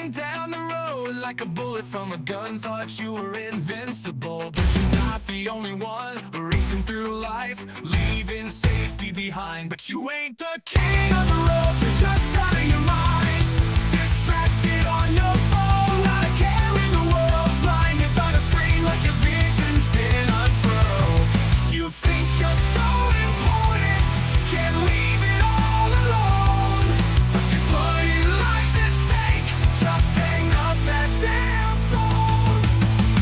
Driving down the road like a bullet from a gun, thought you were invincible, but you're not the only one racing through life, leaving safety behind. But you ain't the king of the road, you're just out of your mind, distracted on your phone, not a care in the world, blinded by the screen like your vision's been unfurled. You think you're so important, can't leave it all alone, but you're putting lives at stake, just hang up that damn phone.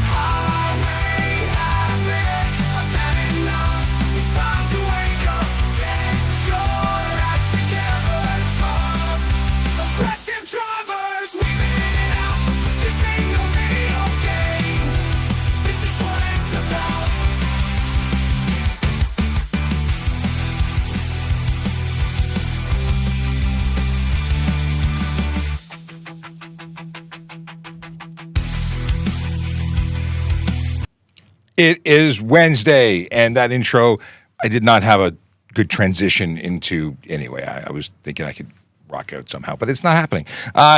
Highway havoc, I've had enough, it's time to wake up, get your act together, tough, aggressive drivers, weaving in and out, this ain't no video game, this is what it's about. It is Wednesday, and that intro, I did not have a good transition into. Anyway, I was thinking I could rock out somehow, but it's not happening.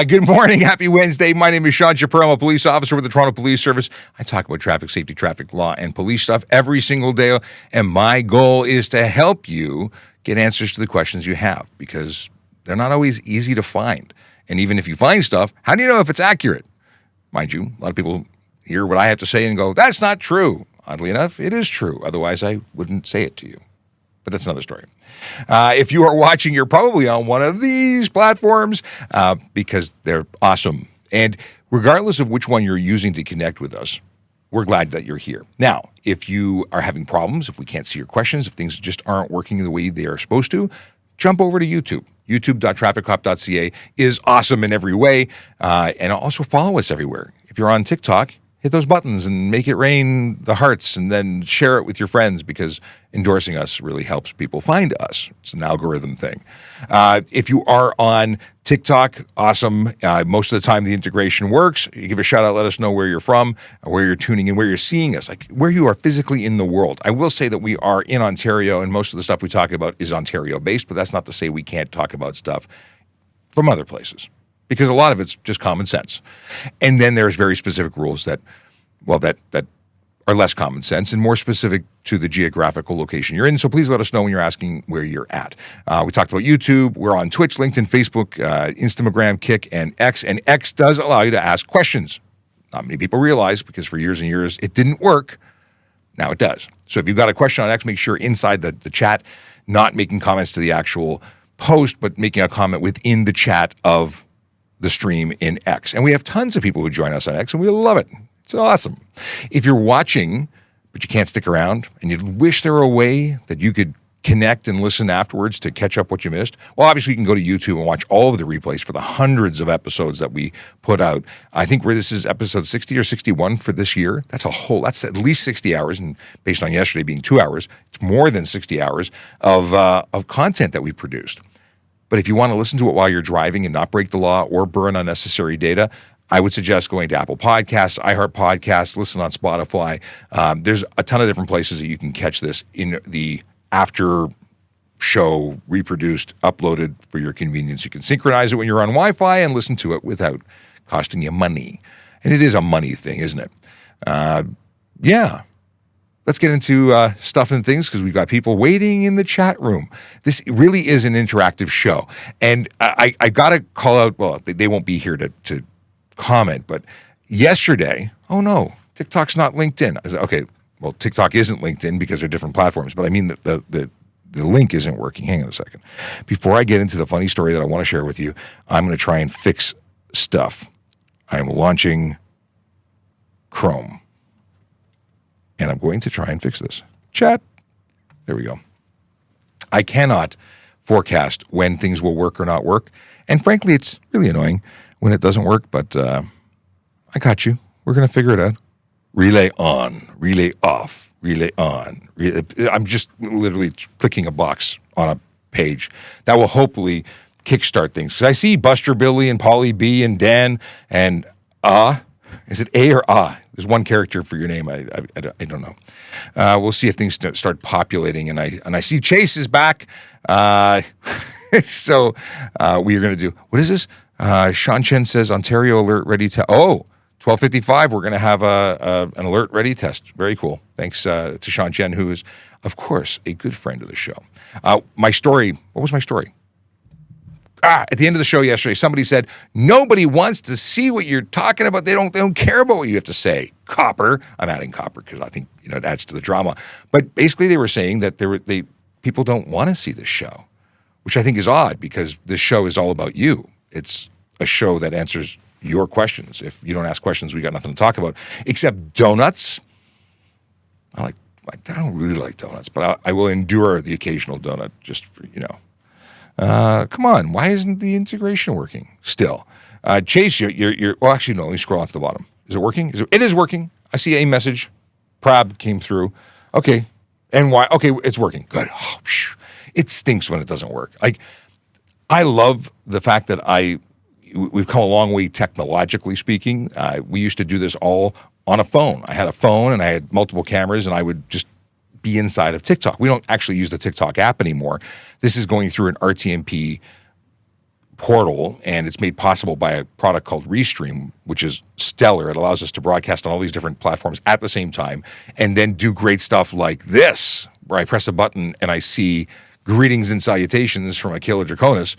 Good morning. Happy Wednesday. My name is Sean Shapiro. I'm a police officer with the Toronto Police Service. I talk about traffic safety, traffic law, and police stuff every single day, and my goal is to help you get answers to the questions you have, because they're not always easy to find. And even if you find stuff, how do you know if it's accurate? Mind you, a lot of people hear what I have to say and go, that's not true. Oddly enough, it is true. Otherwise, I wouldn't say it to you. But that's another story. If you are watching, you're probably on one of these platforms because they're awesome. And regardless of which one you're using to connect with us, we're glad that you're here. Now, if you are having problems, if we can't see your questions, if things just aren't working the way they are supposed to, jump over to YouTube. YouTube.TrafficCop.ca is awesome in every way. And also follow us everywhere. If you're on TikTok, hit those buttons and make it rain the hearts, and then share it with your friends, because endorsing us really helps people find us. It's an algorithm thing. If you are on TikTok, awesome. Most of the time the integration works. You give a shout out, let us know where you're from, where you're tuning in, where you're seeing us, like where you are physically in the world. I will say that we are in Ontario, and most of the stuff we talk about is Ontario-based, but that's not to say we can't talk about stuff from other places, because a lot of it's just common sense. And then there's very specific rules that are less common sense and more specific to the geographical location you're in. So please let us know when you're asking where you're at. We talked about YouTube. We're on Twitch, LinkedIn, Facebook, Instagram, Kick, and X. And X does allow you to ask questions. Not many people realize, because for years and years it didn't work. Now it does. So if you've got a question on X, make sure inside the chat, not making comments to the actual post, but making a comment within the chat of the stream in X. And we have tons of people who join us on X, and we love it. It's awesome. If you're watching, but you can't stick around, and you wish there were a way that you could connect and listen afterwards to catch up what you missed, well, obviously you can go to YouTube and watch all of the replays for the hundreds of episodes that we put out. I think this is episode 60 or 61 for this year. That's at least 60 hours, and based on yesterday being 2 hours, it's more than 60 hours of content that we produced. But if you want to listen to it while you're driving and not break the law or burn unnecessary data, I would suggest going to Apple Podcasts, iHeart Podcasts, listen on Spotify. There's a ton of different places that you can catch this in the after show, reproduced, uploaded for your convenience. You can synchronize it when you're on Wi-Fi and listen to it without costing you money. And it is a money thing, isn't it? Yeah. Let's get into stuff and things, because we've got people waiting in the chat room. This really is an interactive show. And I got to call out, well, they won't be here to comment, but yesterday, oh no, TikTok's not LinkedIn. I said, okay, well, TikTok isn't LinkedIn because they're different platforms, but I mean the link isn't working. Hang on a second. Before I get into the funny story that I want to share with you, I'm going to try and fix stuff. I'm launching Chrome, and I'm going to try and fix this. Chat. There we go. I cannot forecast when things will work or not work, and frankly, it's really annoying when it doesn't work, but I got you. We're going to figure it out. Relay on, relay off, relay on. I'm just literally clicking a box on a page that will hopefully kickstart things. Because I see Buster Billy and Polly B and Dan and is it A or Ah? There's one character for your name. I don't know. We'll see if things start populating. And I see Chase is back. So we are going to do, what is this? Sean Chen says Ontario alert ready to, 12:55. We're going to have an alert ready test. Very cool. Thanks to Sean Chen, who is, of course, a good friend of the show. My story, what was my story? At the end of the show yesterday, somebody said, nobody wants to see what you're talking about. They don't care about what you have to say. Copper. I'm adding copper because I think, it adds to the drama. But basically they were saying that people don't want to see this show, which I think is odd because this show is all about you. It's a show that answers your questions. If you don't ask questions, we got nothing to talk about except donuts. I don't really like donuts, but I will endure the occasional donut just for, come on, why isn't the integration working still? Chase, you're well, actually, no, let me scroll on to the bottom. Is it working? It is working. I see a message. Prab came through. Okay. And why? Okay, it's working. Good. Oh, it stinks when it doesn't work. I love the fact that we've come a long way technologically speaking. We used to do this all on a phone. I had a phone and I had multiple cameras and I would just be inside of TikTok. We don't actually use the TikTok app anymore. This is going through an RTMP portal, and it's made possible by a product called Restream, which is stellar. It allows us to broadcast on all these different platforms at the same time and then do great stuff like this, where I press a button and I see greetings and salutations from Aquila Draconis,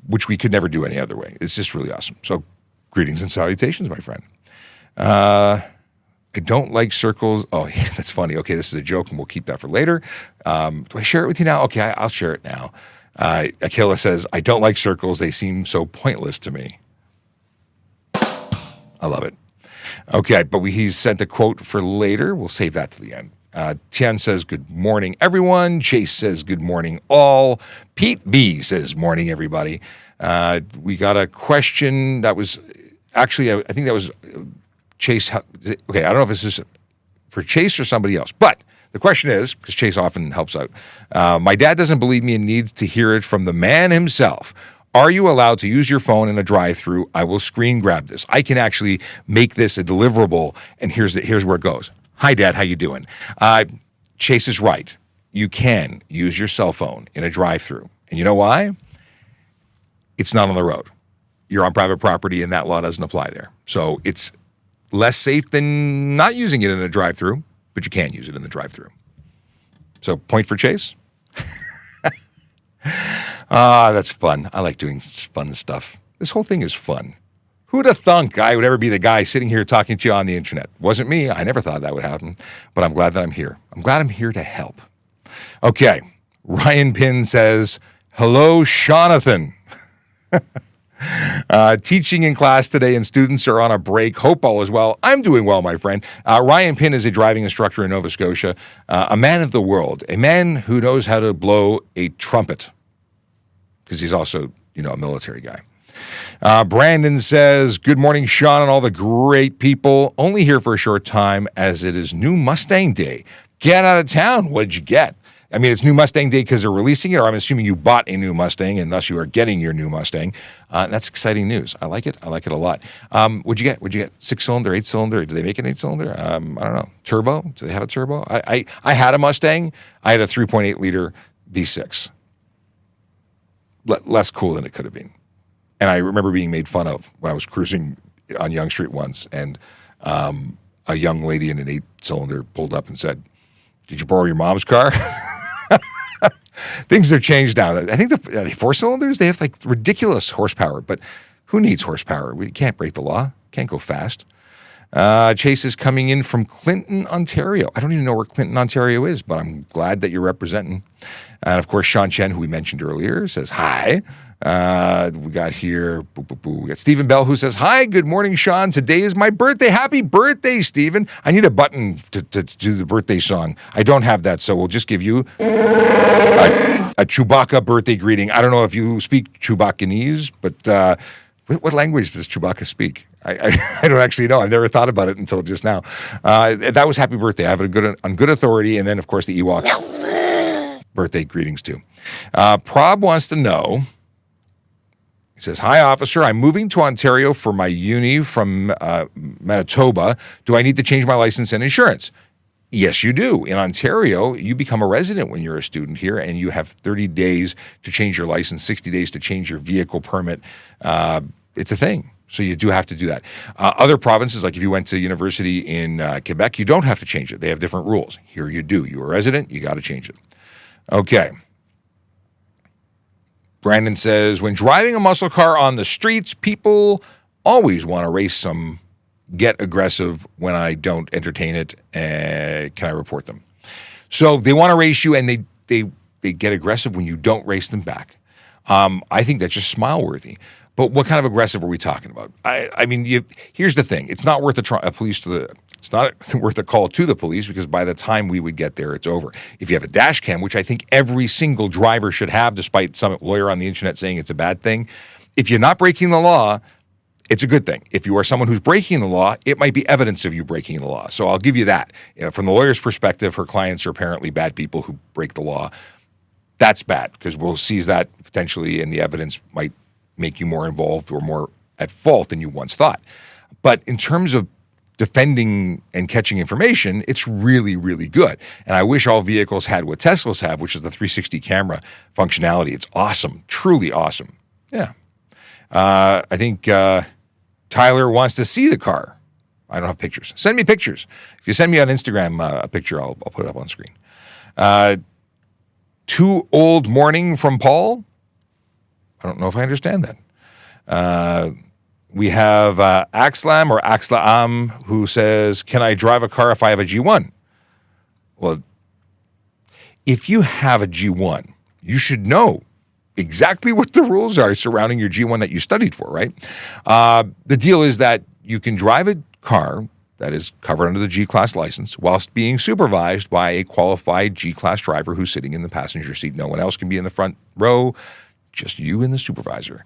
which we could never do any other way. It's just really awesome. So greetings and salutations, my friend. I don't like circles. Oh, yeah, that's funny. Okay, this is a joke, and we'll keep that for later. Do I share it with you now? Okay, I'll share it now. Aquila says, I don't like circles. They seem so pointless to me. I love it. Okay, but he's sent a quote for later. We'll save that to the end. Tian says, good morning, everyone. Chase says, good morning, all. Pete B says, morning, everybody. We got a question that was actually, I think that was Chase. Okay, I don't know if this is for Chase or somebody else, but the question is, because Chase often helps out, my dad doesn't believe me and needs to hear it from the man himself. Are you allowed to use your phone in a drive-through? I will screen grab this. I can actually make this a deliverable, and here's where it goes. Hi, Dad. How you doing? Chase is right. You can use your cell phone in a drive-through. And you know why? It's not on the road. You're on private property, and that law doesn't apply there. So it's less safe than not using it in a drive-through, but you can use it in the drive-through. So point for Chase. That's fun. I like doing fun stuff. This whole thing is fun. Who'd have thunk I would ever be the guy sitting here talking to you on the internet? Wasn't me. I never thought that would happen, but I'm glad that I'm here. I'm glad I'm here to help. Okay. Ryan Pinn says, hello, Jonathan. Teaching in class today and students are on a break. Hope all is well. I'm doing well, my friend. Ryan Pinn is a driving instructor in Nova Scotia, a man of the world, a man who knows how to blow a trumpet because he's also, a military guy. Brandon says, good morning, Sean, and all the great people. Only here for a short time as it is New Mustang Day. Get out of town. What did you get? I mean, it's New Mustang Day because they're releasing it, or I'm assuming you bought a new Mustang, and thus you are getting your new Mustang. That's exciting news. I like it. I like it a lot. What'd you get? 6-cylinder, 8-cylinder? Do they make an 8-cylinder? I don't know. Turbo? Do they have a turbo? I had a Mustang. I had a 3.8-liter V6. Less cool than it could have been. And I remember being made fun of when I was cruising on Yonge Street once, and a young lady in an 8-cylinder pulled up and said, did you borrow your mom's car? Things have changed now. I think the 4-cylinders, they have like ridiculous horsepower, but who needs horsepower? We can't break the law. Can't go fast. Chase is coming in from Clinton, Ontario. I don't even know where Clinton, Ontario is, but I'm glad that you're representing. And of course, Sean Chen, who we mentioned earlier, says hi. We got here, we got Stephen Bell, who says, hi, good morning, Sean. Today is my birthday. Happy birthday, Stephen. I need a button to do the birthday song. I don't have that, so we'll just give you a Chewbacca birthday greeting. I don't know if you speak Chewbaccanese, but what language does Chewbacca speak? I don't actually know. I've never thought about it until just now. That was happy birthday. I have it on good authority, and then, of course, the Ewoks. Birthday greetings, too. Prob wants to know, He says, "Hi, officer. I'm moving to Ontario for my uni from Manitoba. Do I need to change my license and insurance?" Yes, you do. In Ontario, you become a resident when you're a student here, and you have 30 days to change your license, 60 days to change your vehicle permit. It's a thing. So you do have to do that. Other provinces, like if you went to university in Quebec, you don't have to change it. They have different rules. Here you do. You're a resident, you got to change it. Okay. Brandon says, when driving a muscle car on the streets, people always want to race some, get aggressive when I don't entertain it. Can I report them? So they want to race you, and they get aggressive when you don't race them back. I think that's just smile-worthy. But what kind of aggressive are we talking about? I mean, here's the thing: it's not worth it's not worth a call to the police, because by the time we would get there, it's over. If you have a dash cam, which I think every single driver should have, despite some lawyer on the internet saying it's a bad thing, if you're not breaking the law, it's a good thing. If you are someone who's breaking the law, it might be evidence of you breaking the law. So I'll give you that. From the lawyer's perspective, her clients are apparently bad people who break the law. That's bad, because we'll seize that potentially, and the evidence might make you more involved or more at fault than you once thought. But in terms of defending and catching information, it's really, really good. And I wish all vehicles had what Teslas have, which is the 360 camera functionality. It's awesome, truly awesome. Yeah. I think Tyler wants to see the car. I don't have pictures. Send me pictures. If you send me on Instagram a picture, I'll put it up on screen. Too old morning from Paul. I don't know if I understand that. We have Axlam or Axlaam who says, can I drive a car if I have a G1? Well, if you have a G1, you should know exactly what the rules are surrounding your G1 that you studied for, right? The deal is that you can drive a car that is covered under the G-Class license whilst being supervised by a qualified G-Class driver who's sitting in the passenger seat. No one else can be in the front row, just you and the supervisor.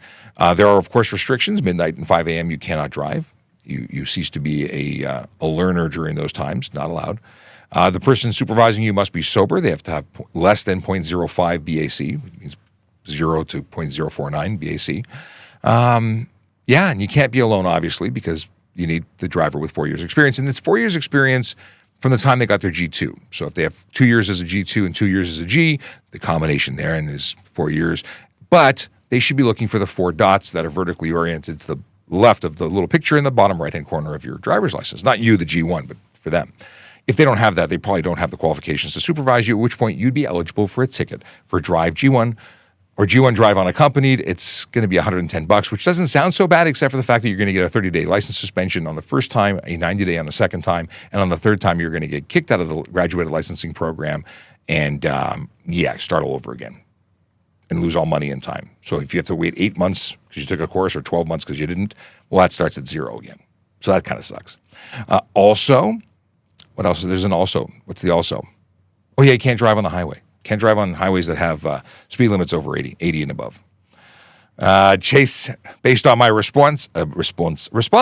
There are, of course, restrictions. Midnight and 5 a.m. you cannot drive. You cease to be a learner during those times, not allowed. The person supervising you must be sober. They have to have less than 0.05 BAC, which means 0 to 0.049 BAC. Yeah, and you can't be alone, obviously, because you need the driver with 4 years experience. And it's 4 years experience from the time they got their G2. So if they have 2 years as a G2 and 2 years as a G, the combination there and is 4 years. But they should be looking for the 4 dots that are vertically oriented to the left of the little picture in the bottom right-hand corner of your driver's license. Not you, the G1, but for them. If they don't have that, they probably don't have the qualifications to supervise you, at which point you'd be eligible for a ticket for Drive G1 or G1 Drive unaccompanied. It's going to be $110, which doesn't sound so bad, except for the fact that you're going to get a 30-day license suspension on the first time, a 90-day on the second time, and on the third time, you're going to get kicked out of the graduated licensing program and, start all over again and lose all money and time. So if you have to wait 8 months because you took a course or 12 months because you didn't, well, that starts at 0 again. So that kind of sucks. Also, what else? There's an also. What's the also? Oh, yeah, you can't drive on the highway. Can't drive on highways that have speed limits over 80 and above. Chase, based on my response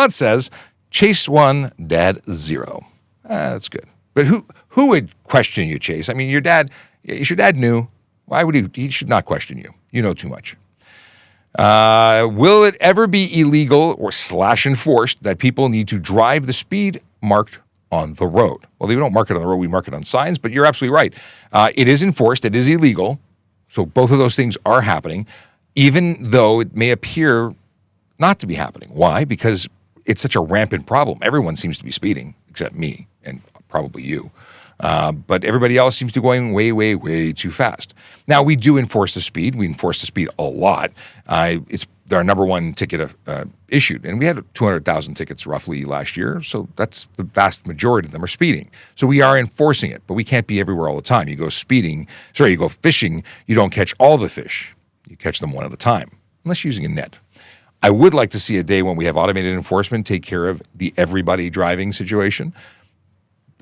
says, Chase 1, Dad 0. That's good. But who would question you, Chase? I mean, your dad knew. Why would he? He should not question you. You know too much. Will it ever be illegal or / enforced that people need to drive the speed marked on the road? Well, we don't mark it on the road, we mark it on signs, but you're absolutely right. It is enforced, it is illegal, so both of those things are happening, even though it may appear not to be happening. Why? Because it's such a rampant problem. Everyone seems to be speeding, except me, and probably you. But everybody else seems to be going way, way, way too fast. Now, we do enforce the speed. We enforce the speed a lot. It's our number one ticket issued, and we had 200,000 tickets roughly last year, so that's the vast majority of them are speeding. So we are enforcing it, but we can't be everywhere all the time. You go fishing, you don't catch all the fish. You catch them one at a time, unless you're using a net. I would like to see a day when we have automated enforcement take care of the everybody driving situation.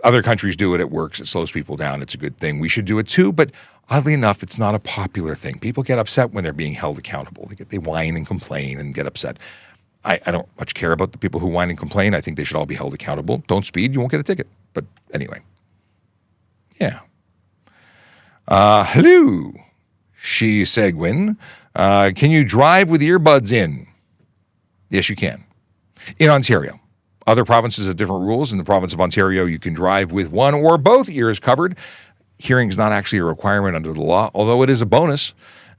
Other countries do it, it works, it slows people down, it's a good thing. We should do it too, but oddly enough, it's not a popular thing. People get upset when they're being held accountable. They whine and complain and get upset. I don't much care about the people who whine and complain. I think they should all be held accountable. Don't speed, you won't get a ticket. But anyway, yeah. Hello, she Seguin. Can you drive with earbuds in? Yes, you can. In Ontario. Other provinces have different rules. In the province of Ontario, you can drive with one or both ears covered. Hearing is not actually a requirement under the law, although it is a bonus.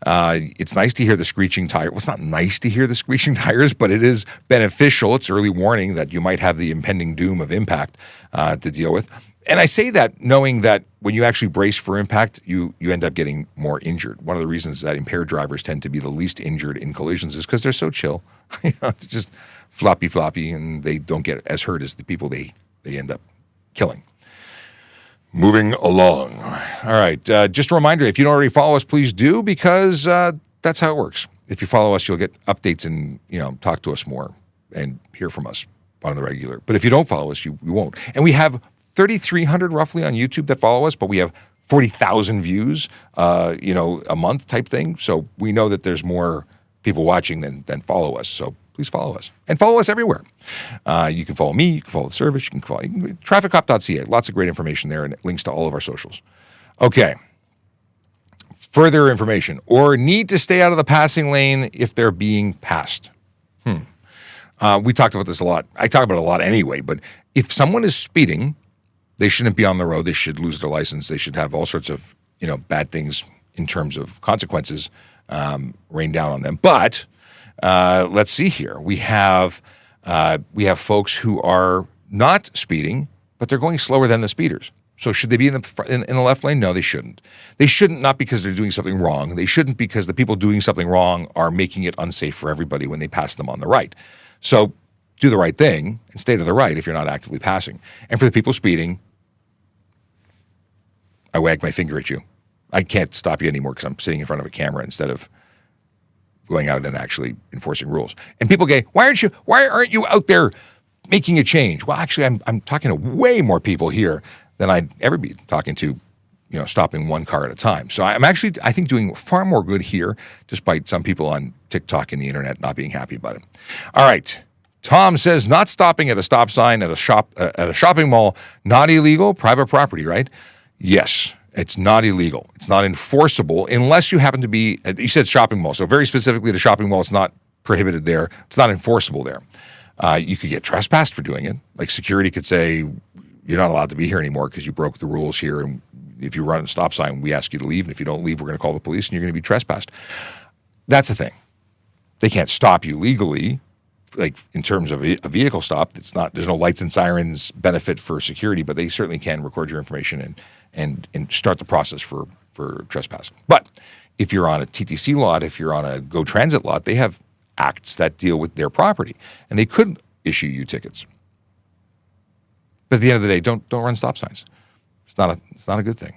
It's nice to hear the screeching tire. Well, it's not nice to hear the screeching tires, but it is beneficial. It's early warning that you might have the impending doom of impact to deal with. And I say that knowing that when you actually brace for impact, you end up getting more injured. One of the reasons that impaired drivers tend to be the least injured in collisions is because they're so chill. Just floppy, and they don't get as hurt as the people they end up killing. Moving along. All right. Just a reminder, if you don't already follow us, please do, because that's how it works. If you follow us, you'll get updates and, talk to us more and hear from us on the regular. But if you don't follow us, you won't. And we have 3,300 roughly on YouTube that follow us, but we have 40,000 views, a month type thing. So we know that there's more people watching than follow us. So please follow us and follow us everywhere. You can follow me. You can follow the service. You can follow ASKaTrafficCop.TrafficCop.ca. Lots of great information there and links to all of our socials. Okay. Further information, or need to stay out of the passing lane if they're being passed. We talked about this a lot. I talk about it a lot anyway, but if someone is speeding, they shouldn't be on the road. They should lose their license. They should have all sorts of, bad things in terms of consequences rain down on them. But let's see here. We have folks who are not speeding, but they're going slower than the speeders. So should they be in the left lane? No, they shouldn't. They shouldn't, not because they're doing something wrong. They shouldn't because the people doing something wrong are making it unsafe for everybody when they pass them on the right. So do the right thing and stay to the right if you're not actively passing. And for the people speeding, I wag my finger at you. I can't stop you anymore because I'm sitting in front of a camera instead of going out and actually enforcing rules. And people go, why aren't you out there making a change? Well, actually, I'm talking to way more people here than I'd ever be talking to, stopping one car at a time. So I'm actually, I think, doing far more good here, despite some people on TikTok and the internet not being happy about it. All right. Tom says, not stopping at a stop sign at a shopping mall, not illegal, private property, right? Yes, it's not illegal. It's not enforceable unless you happen to be, you said shopping mall. So very specifically, the shopping mall, it's not prohibited there. It's not enforceable there. You could get trespassed for doing it. Like security could say, you're not allowed to be here anymore because you broke the rules here. And if you run a stop sign, we ask you to leave. And if you don't leave, we're going to call the police and you're going to be trespassed. That's the thing. They can't stop you legally, like in terms of a vehicle stop. There's no lights and sirens benefit for security, but they certainly can record your information and start the process for trespass. But if you're on a TTC lot, if you're on a Go Transit lot, they have acts that deal with their property, and they could issue you tickets. But at the end of the day, don't run stop signs. It's not a good thing.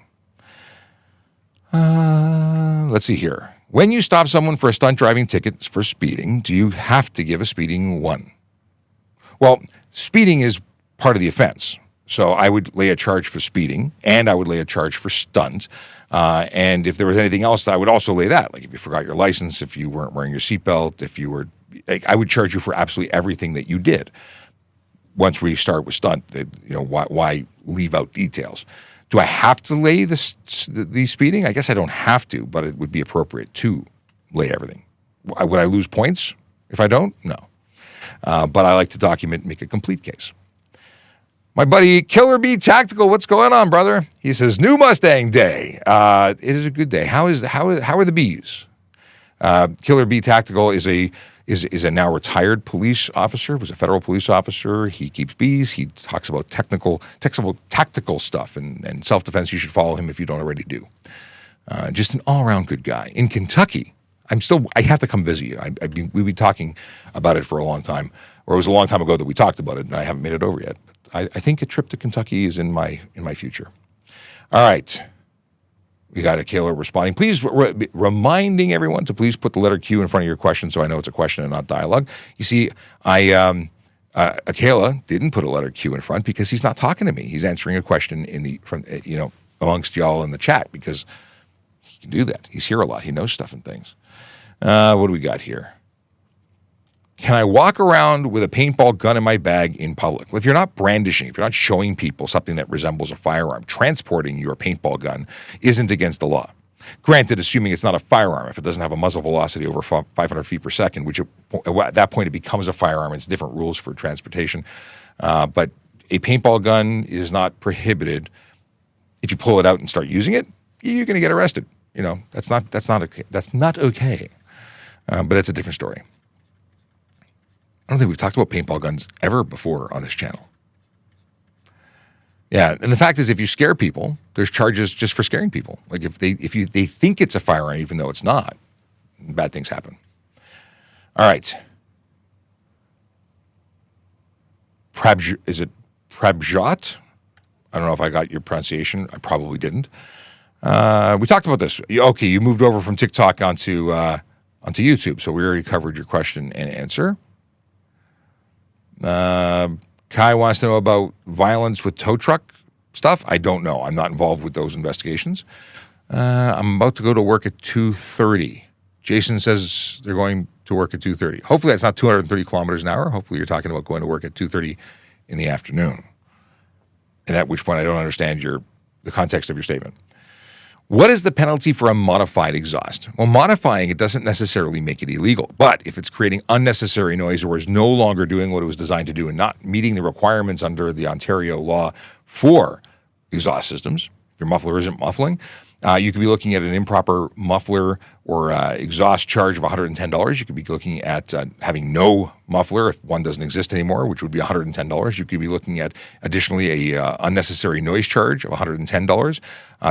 Let's see here. When you stop someone for a stunt driving ticket for speeding, do you have to give a speeding one? Well, speeding is part of the offense. So I would lay a charge for speeding, and I would lay a charge for stunt. And if there was anything else, I would also lay that. Like if you forgot your license, if you weren't wearing your seatbelt, if you were, I would charge you for absolutely everything that you did. Once we start with stunt, why leave out details? Do I have to lay the speeding? I guess I don't have to, but it would be appropriate to lay everything. Would I lose points if I don't? No. But I like to document and make a complete case. My buddy Killer Bee Tactical, what's going on, brother? He says, New Mustang Day. It is a good day. How are the bees? Killer Bee Tactical is a now retired police officer, was a federal police officer. He keeps bees. He talks about tactical stuff and self-defense. You should follow him if you don't already do. Just an all-around good guy. In Kentucky, I have to come visit you. We've been talking about it for a long time, or it was a long time ago that we talked about it, and I haven't made it over yet. But I think a trip to Kentucky is in my future. All right. We got a Kayla responding. Please, reminding everyone to please put the letter Q in front of your question so I know it's a question and not dialogue. You see, Kayla didn't put a letter Q in front because he's not talking to me. He's answering a question amongst y'all in the chat because he can do that. He's here a lot. He knows stuff and things. What do we got here? Can I walk around with a paintball gun in my bag in public? Well, if you're not brandishing, if you're not showing people something that resembles a firearm, transporting your paintball gun isn't against the law. Granted, assuming it's not a firearm, if it doesn't have a muzzle velocity over 500 feet per second, which at that point it becomes a firearm. It's different rules for transportation. But a paintball gun is not prohibited. If you pull it out and start using it, you're going to get arrested. You know, that's not okay. But it's a different story. I don't think we've talked about paintball guns ever before on this channel. Yeah, and the fact is, if you scare people, there's charges just for scaring people. Like if they think it's a firearm, even though it's not, bad things happen. All right. Is it Prabjot? I don't know if I got your pronunciation. I probably didn't. We talked about this. Okay, you moved over from TikTok onto YouTube, so we already covered your question and answer. Kai wants to know about violence with tow truck stuff. I don't know. I'm not involved with those investigations. I'm about to go to work at 2:30. Jason says they're going to work at 2:30. Hopefully that's not 230 kilometers an hour. Hopefully you're talking about going to work at 2:30 in the afternoon. And at which point I don't understand the context of your statement. What is the penalty for a modified exhaust? Well, modifying it doesn't necessarily make it illegal, but if it's creating unnecessary noise or is no longer doing what it was designed to do and not meeting the requirements under the Ontario law for exhaust systems, if your muffler isn't muffling, you could be looking at an improper muffler or exhaust charge of $110. You could be looking at having no muffler if one doesn't exist anymore, which would be $110. You could be looking at additionally a unnecessary noise charge of $110.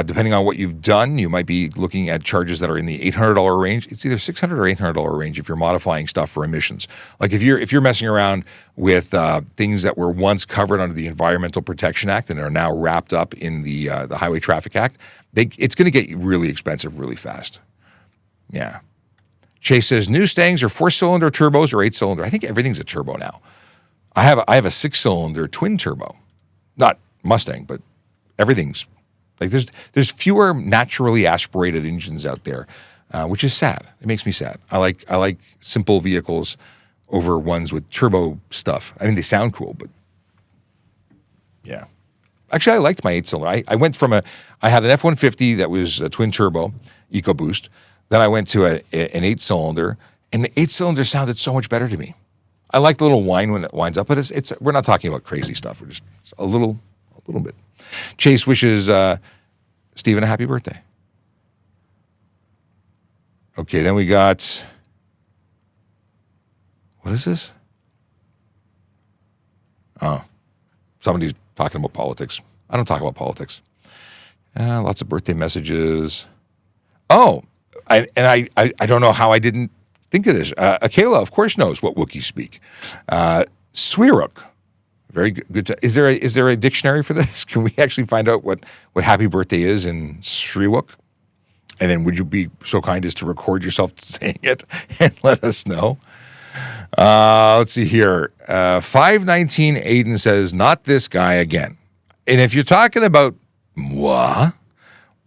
Depending on what you've done, you might be looking at charges that are in the $800 range. It's either $600 or $800 range if you're modifying stuff for emissions. Like if you're messing around with things that were once covered under the Environmental Protection Act and are now wrapped up in the Highway Traffic Act, it's going to get really expensive really fast. Yeah. Chase says new Stangs are 4-cylinder turbos or 8-cylinder. I think everything's a turbo now. I have a 6-cylinder twin turbo, not Mustang, but everything's like there's fewer naturally aspirated engines out there, which is sad. It makes me sad. I like simple vehicles over ones with turbo stuff. I mean, they sound cool, but yeah. Actually, I liked my 8-cylinder. I went from I had an F-150 that was a twin turbo, EcoBoost. Then I went to an 8-cylinder, and the 8-cylinder sounded so much better to me. I like the little whine when it winds up, but we're not talking about crazy stuff. We're just a little bit. Chase wishes Stephen a happy birthday. Okay, then we got, what is this? Oh, somebody's talking about politics. I don't talk about politics. Lots of birthday messages. Oh, I don't know how I didn't think of this. Akela, of course, knows what Wookiees speak. Swiruk, very good. Is there a dictionary for this? Can we actually find out what happy birthday is in Swiruk? And then would you be so kind as to record yourself saying it and let us know? Let's see here. 519 Aiden says, not this guy again. And if you're talking about moi,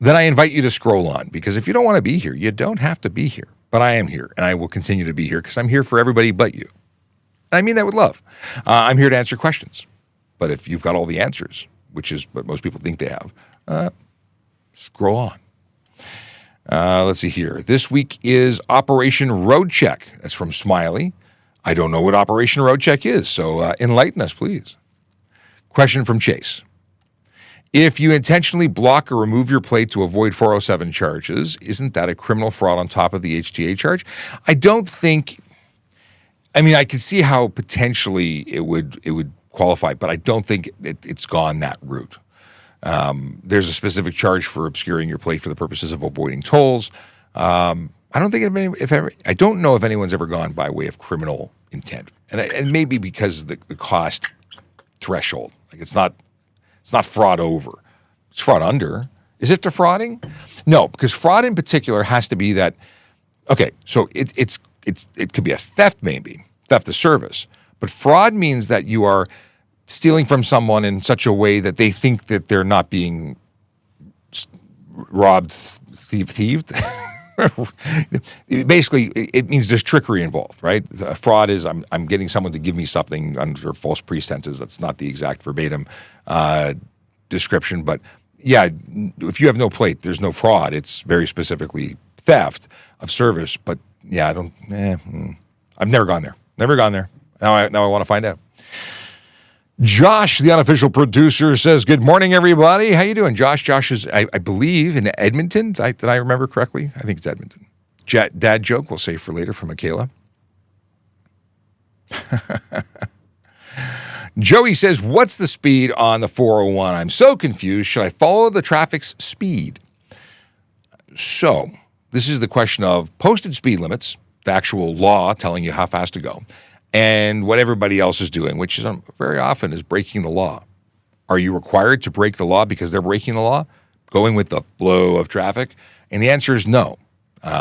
then I invite you to scroll on, because if you don't want to be here, you don't have to be here. But I am here, and I will continue to be here because I'm here for everybody but you. And I mean that with love. I'm here to answer questions. But if you've got all the answers, which is what most people think they have, scroll on. Let's see here. This week is Operation Road Check. That's from Smiley. I don't know what Operation Road Check is, so enlighten us, please. Question from Chase. If you intentionally block or remove your plate to avoid 407 charges, isn't that a criminal fraud on top of the HTA charge? I don't think, I mean, I could see how potentially it would qualify, but I don't think it's gone that route. There's a specific charge for obscuring your plate for the purposes of avoiding tolls. I don't think I don't know if anyone's ever gone by way of criminal intent, and maybe because of the cost threshold. Like it's not fraud over, it's fraud under. Is it defrauding? No, because fraud in particular has to be that. Okay, so it could be a theft, maybe theft of service, but fraud means that you are stealing from someone in such a way that they think that they're not being robbed, thieved. Basically, it means there's trickery involved, right? Fraud is I'm getting someone to give me something under false pretenses. That's not the exact verbatim description, but yeah, if you have no plate, there's no fraud. It's very specifically theft of service. But yeah, I've never gone there. Never gone there. Now I want to find out. Josh, the unofficial producer, says, good morning, everybody. How you doing, Josh? Josh is, I believe, in Edmonton. Did I remember correctly? I think it's Edmonton. Dad joke, we'll save for later from Michaela. Joey says, what's the speed on the 401? I'm so confused. Should I follow the traffic's speed? So this is the question of posted speed limits, the actual law telling you how fast to go, and what everybody else is doing, which is very often is breaking the law. Are you required to break the law because they're breaking the law, going with the flow of traffic? And the answer is no.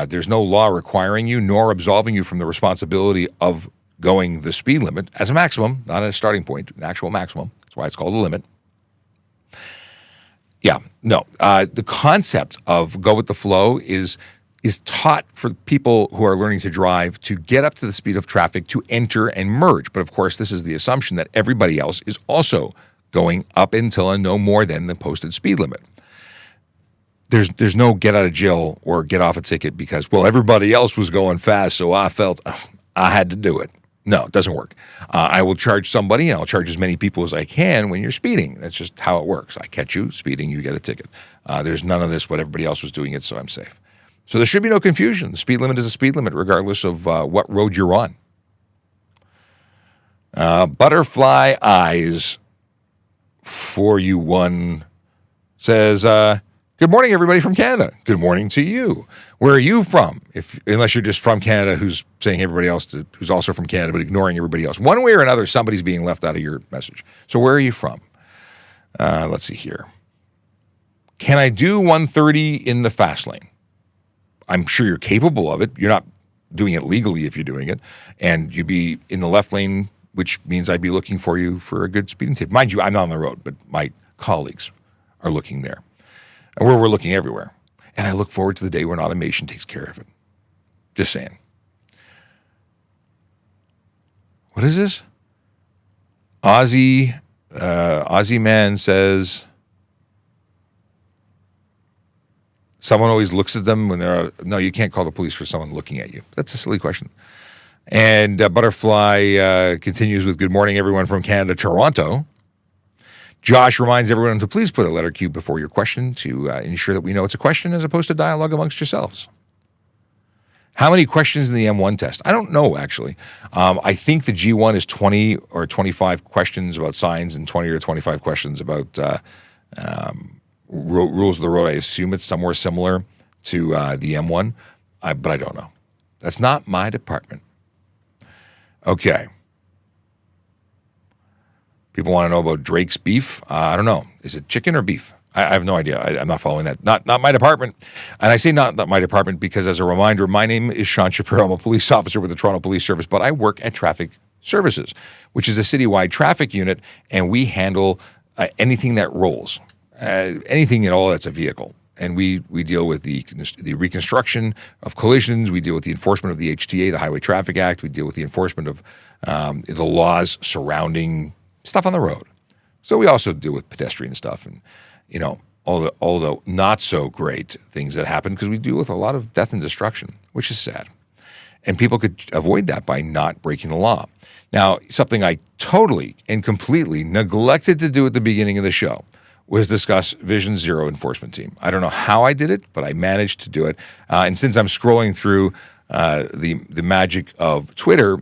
There's no law requiring you nor absolving you from the responsibility of going the speed limit as a maximum, not a starting point, an actual maximum. That's why it's called a limit. Yeah, no. The concept of go with the flow is taught for people who are learning to drive to get up to the speed of traffic to enter and merge. But of course, this is the assumption that everybody else is also going up until and no more than the posted speed limit. There's no get out of jail or get off a ticket because, well, everybody else was going fast, so I felt I had to do it. No, it doesn't work. I will charge somebody, and I'll charge as many people as I can when you're speeding. That's just how it works. I catch you speeding, you get a ticket. There's none of this, what everybody else was doing it, so I'm safe. So there should be no confusion. The speed limit is a speed limit regardless of what road you're on. Butterfly Eyes 4U1 says, good morning, everybody from Canada. Good morning to you. Where are you from? Unless you're just from Canada who's saying everybody else who's also from Canada but ignoring everybody else. One way or another, somebody's being left out of your message. So where are you from? Let's see here. Can I do 130 in the fast lane? I'm sure you're capable of it. You're not doing it legally if you're doing it. And you'd be in the left lane, which means I'd be looking for you for a good speeding tip. Mind you, I'm not on the road, but my colleagues are looking there. And we're looking everywhere. And I look forward to the day when automation takes care of it. Just saying. What is this? Aussie man says, someone always looks at them when they're, no, you can't call the police for someone looking at you. That's a silly question. And Butterfly continues with, good morning, everyone from Canada, Toronto. Josh reminds everyone to please put a letter Q before your question to ensure that we know it's a question as opposed to dialogue amongst yourselves. How many questions in the M1 test? I don't know, actually. I think the G1 is 20 or 25 questions about signs and 20 or 25 questions about rules of the road. I assume it's somewhere similar to the M1, but I don't know. That's not my department. Okay. People want to know about Drake's beef. I don't know. Is it chicken or beef? I have no idea. I'm not following that. Not my department. And I say not my department because, as a reminder, my name is Sean Shapiro. I'm a police officer with the Toronto Police Service, but I work at Traffic Services, which is a citywide traffic unit, and we handle anything that rolls, anything at all that's a vehicle. And we deal with the reconstruction of collisions. We deal with the enforcement of the HTA, the Highway Traffic Act. We deal with the enforcement of the laws surrounding stuff on the road. So we also deal with pedestrian stuff and, you know, all the not so great things that happen because we deal with a lot of death and destruction, which is sad. And people could avoid that by not breaking the law. Now, something I totally and completely neglected to do at the beginning of the show was discuss Vision Zero enforcement team. I don't know how I did it, but I managed to do it. And since I'm scrolling through the magic of Twitter,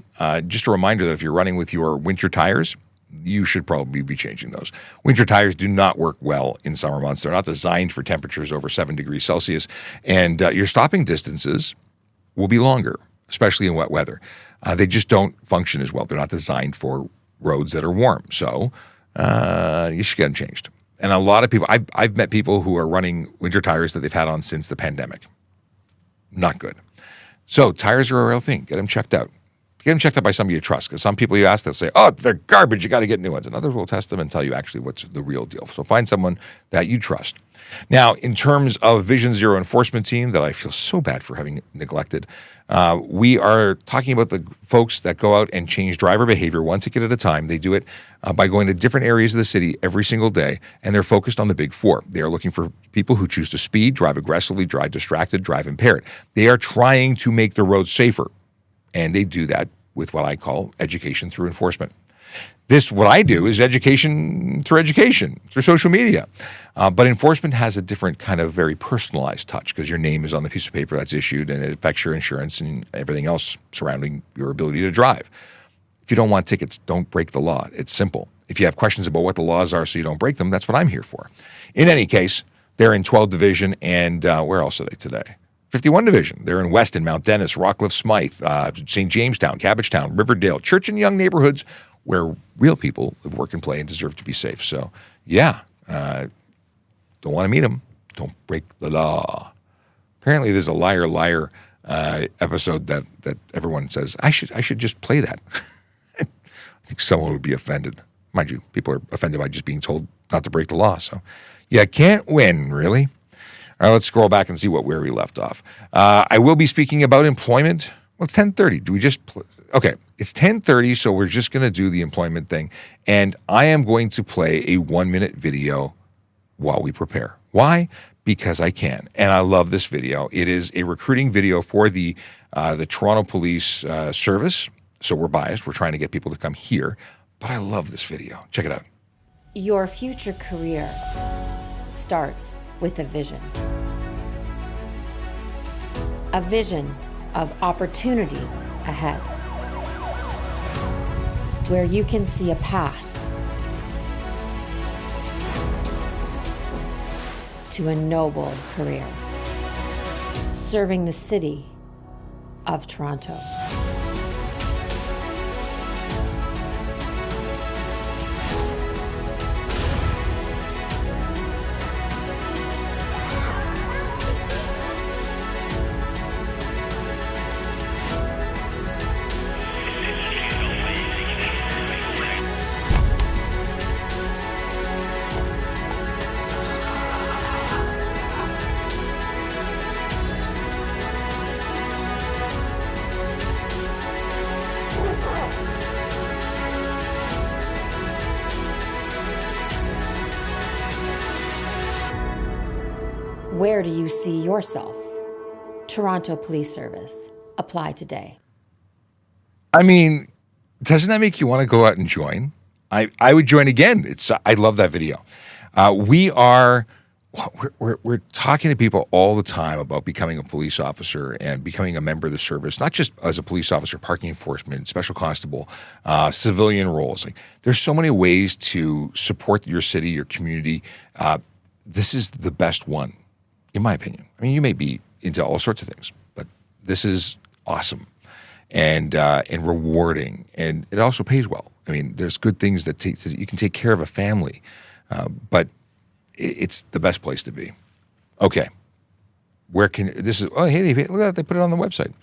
just a reminder that if you're running with your winter tires, you should probably be changing those. Winter tires do not work well in summer months. They're not designed for temperatures over 7 degrees Celsius, and your stopping distances will be longer, especially in wet weather. They just don't function as well. They're not designed for roads that are warm, so you should get them changed. And a lot of people, I've met people who are running winter tires that they've had on since the pandemic. Not good. So tires are a real thing. Get them checked out. Get them checked out by somebody you trust, because some people you ask, they'll say, oh, they're garbage, you got to get new ones. And others will test them and tell you actually what's the real deal. So find someone that you trust. Now, in terms of Vision Zero enforcement team that I feel so bad for having neglected, we are talking about the folks that go out and change driver behavior one ticket at a time. They do it by going to different areas of the city every single day, and they're focused on the big four. They are looking for people who choose to speed, drive aggressively, drive distracted, drive impaired. They are trying to make the roads safer, and they do that with what I call education through enforcement. What I do is education, through social media. But enforcement has a different kind of very personalized touch, because your name is on the piece of paper that's issued, and it affects your insurance and everything else surrounding your ability to drive. If you don't want tickets, don't break the law. It's simple. If you have questions about what the laws are so you don't break them, that's what I'm here for. In any case, they're in 12th Division, and where else are they today? 51 Division. They're in Weston, Mount Dennis, Rockcliffe, Smythe, St. Jamestown, Cabbagetown, Riverdale, Church and Young neighborhoods where real people live, work, and play and deserve to be safe. So, yeah, don't want to meet them. Don't break the law. Apparently, there's a liar episode that everyone says, I should just play that. I think someone would be offended. Mind you, people are offended by just being told not to break the law. So, you can't win, really. All right, let's scroll back and see where we left off. I will be speaking about employment. Well, it's 10:30. Do we just okay, it's 10:30, so we're just going to do the employment thing. And I am going to play a 1-minute video while we prepare. Why? Because I can. And I love this video. It is a recruiting video for the Toronto Police Service. So we're biased. We're trying to get people to come here. But I love this video. Check it out. Your future career starts with a vision. A vision of opportunities ahead, where you can see a path to a noble career, serving the city of Toronto. Where do you see yourself? Toronto Police Service. Apply today. I mean, doesn't that make you want to go out and join? I would join again. I love that video. We're talking to people all the time about becoming a police officer and becoming a member of the service, not just as a police officer, parking enforcement, special constable, civilian roles. Like, there's so many ways to support your city, your community. This is the best one, in my opinion. I mean, you may be into all sorts of things, but this is awesome and rewarding, and it also pays well. I mean, there's good things that you can take care of a family, but it's the best place to be. Okay, oh, hey, look at that, they put it on the website.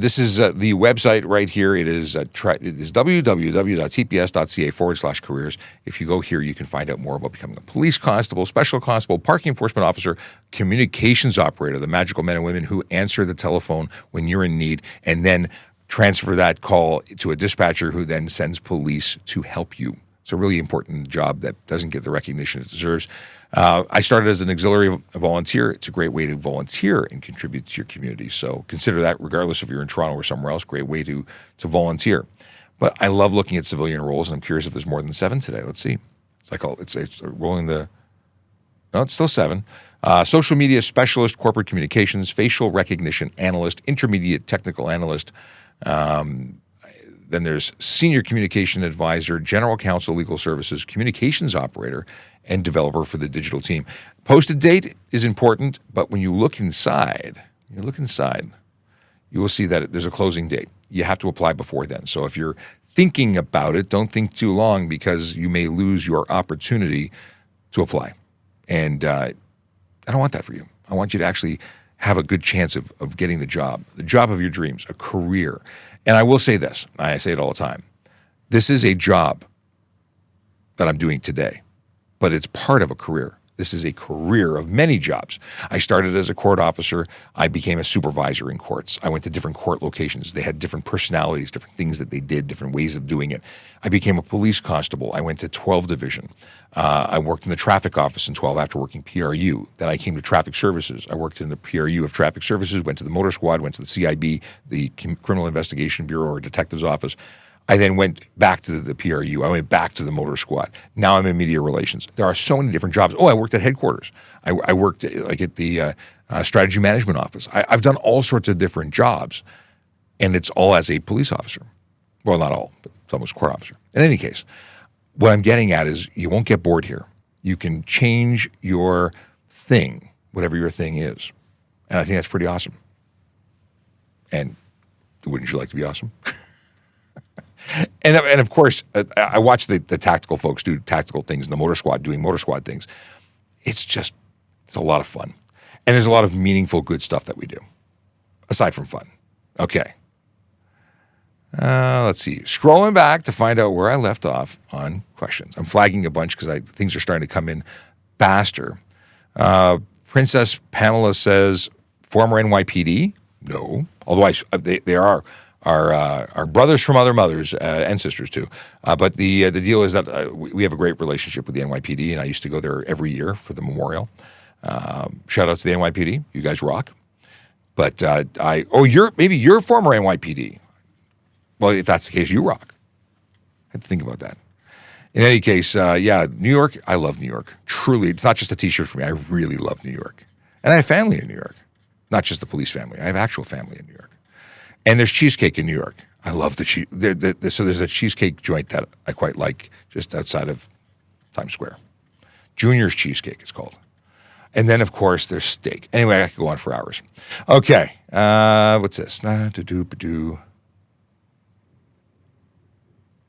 This is the website right here. It is www.tps.ca/careers. If you go here, you can find out more about becoming a police constable, special constable, parking enforcement officer, communications operator, the magical men and women who answer the telephone when you're in need, and then transfer that call to a dispatcher who then sends police to help you. It's a really important job that doesn't get the recognition it deserves. I started as an auxiliary volunteer. It's a great way to volunteer and contribute to your community. So consider that, regardless if you're in Toronto or somewhere else, great way to volunteer. But I love looking at civilian roles, and I'm curious if there's more than 7 today. Let's see. It's rolling the. No, it's still 7. Social media specialist, corporate communications, facial recognition analyst, intermediate technical analyst. Then there's senior communication advisor, general counsel, legal services, communications operator, and developer for the digital team. Posted date is important, but when you look inside, you will see that there's a closing date. You have to apply before then. So if you're thinking about it, don't think too long, because you may lose your opportunity to apply. And I don't want that for you. I want you to actually have a good chance of getting the job of your dreams, a career. And I will say this, I say it all the time. This is a job that I'm doing today, but it's part of a career. This is a career of many jobs. I started as a court officer. I became a supervisor in courts. I went to different court locations. They had different personalities, different things that they did, different ways of doing it. I became a police constable. I went to 12 Division. I worked in the traffic office in 12 after working PRU. Then I came to traffic services. I worked in the PRU of traffic services, went to the motor squad, went to the CIB, the Criminal Investigation Bureau or Detective's Office. I then went back to the PRU. I went back to the motor squad. Now I'm in media relations. There are so many different jobs. Oh, I worked at headquarters. I worked like at the strategy management office. I've done all sorts of different jobs, and it's all as a police officer. Well, not all, but it's almost court officer. In any case, what I'm getting at is you won't get bored here. You can change your thing, whatever your thing is. And I think that's pretty awesome. And wouldn't you like to be awesome? And of course, I watch the tactical folks do tactical things in the motor squad doing motor squad things. It's a lot of fun. And there's a lot of meaningful, good stuff that we do, aside from fun. Okay. Let's see. Scrolling back to find out where I left off on questions. I'm flagging a bunch because things are starting to come in faster. Princess Pamela says, former NYPD? No. Although they are our brothers from other mothers and sisters too. But the deal is that we have a great relationship with the NYPD, and I used to go there every year for the memorial. Shout out to the NYPD. You guys rock. But you're former NYPD. Well, if that's the case, you rock. I had to think about that. In any case, New York, I love New York. Truly, it's not just a T-shirt for me. I really love New York. And I have family in New York. Not just the police family. I have actual family in New York. And there's cheesecake in New York. I love the cheese. So there's a cheesecake joint that I quite like just outside of Times Square. Junior's Cheesecake, it's called. And then, of course, there's steak. Anyway, I could go on for hours. Okay. What's this?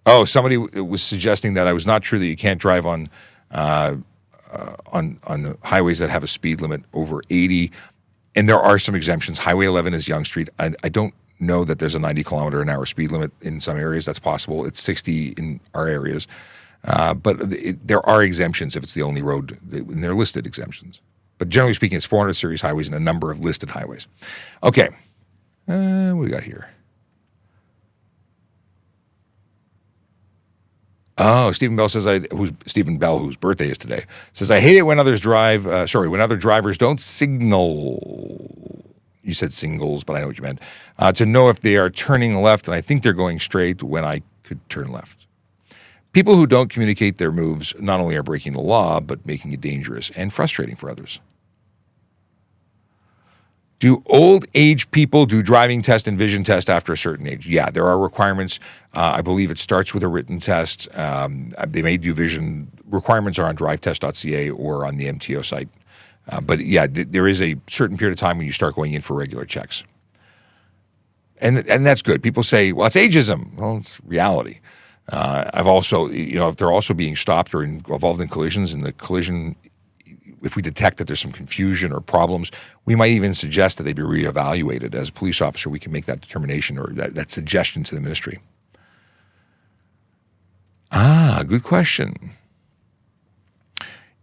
Oh, somebody was suggesting that I was not true that you can't drive on highways that have a speed limit over 80. And there are some exemptions. Highway 11 is Yonge Street. I don't know that there's a 90 kilometer an hour speed limit in some areas. That's possible. It's 60 in our areas. But there are exemptions if it's the only road, and they're listed exemptions. But generally speaking, it's 400 series highways and a number of listed highways. Okay. What do we got here? Oh, Stephen Bell says, Stephen Bell, whose birthday is today, says, I hate it when other drivers don't signal. You said singles, but I know what you meant. To know if they are turning left, and I think they're going straight when I could turn left. People who don't communicate their moves not only are breaking the law, but making it dangerous and frustrating for others. Do old age people do driving test and vision test after a certain age? Yeah, there are requirements. I believe it starts with a written test. They may do vision. Requirements are on drivetest.ca or on the MTO site. But yeah, there is a certain period of time when you start going in for regular checks. And that's good. People say, well, it's ageism. Well, it's reality. I've also, if they're also being stopped or involved in collisions, and the collision, if we detect that there's some confusion or problems, we might even suggest that they be reevaluated. As a police officer, we can make that determination or that suggestion to the ministry. Good question.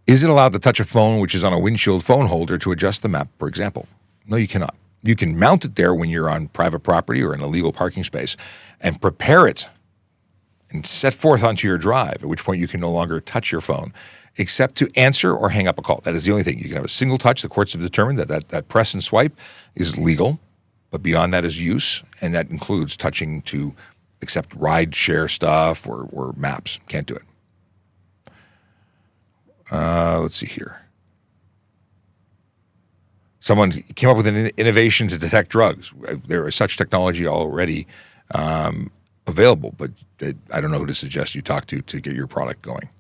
Is it allowed to touch a phone which is on a windshield phone holder to adjust the map, for example? No, you cannot. You can mount it there when you're on private property or in a legal parking space and prepare it and set forth onto your drive, at which point you can no longer touch your phone except to answer or hang up a call. That is the only thing. You can have a single touch. The courts have determined that press and swipe is legal, but beyond that is use, and that includes touching to accept ride share stuff or maps. Can't do it. Let's see here. Someone came up with an innovation to detect drugs. There is such technology already available, but I don't know who to suggest you talk to get your product going.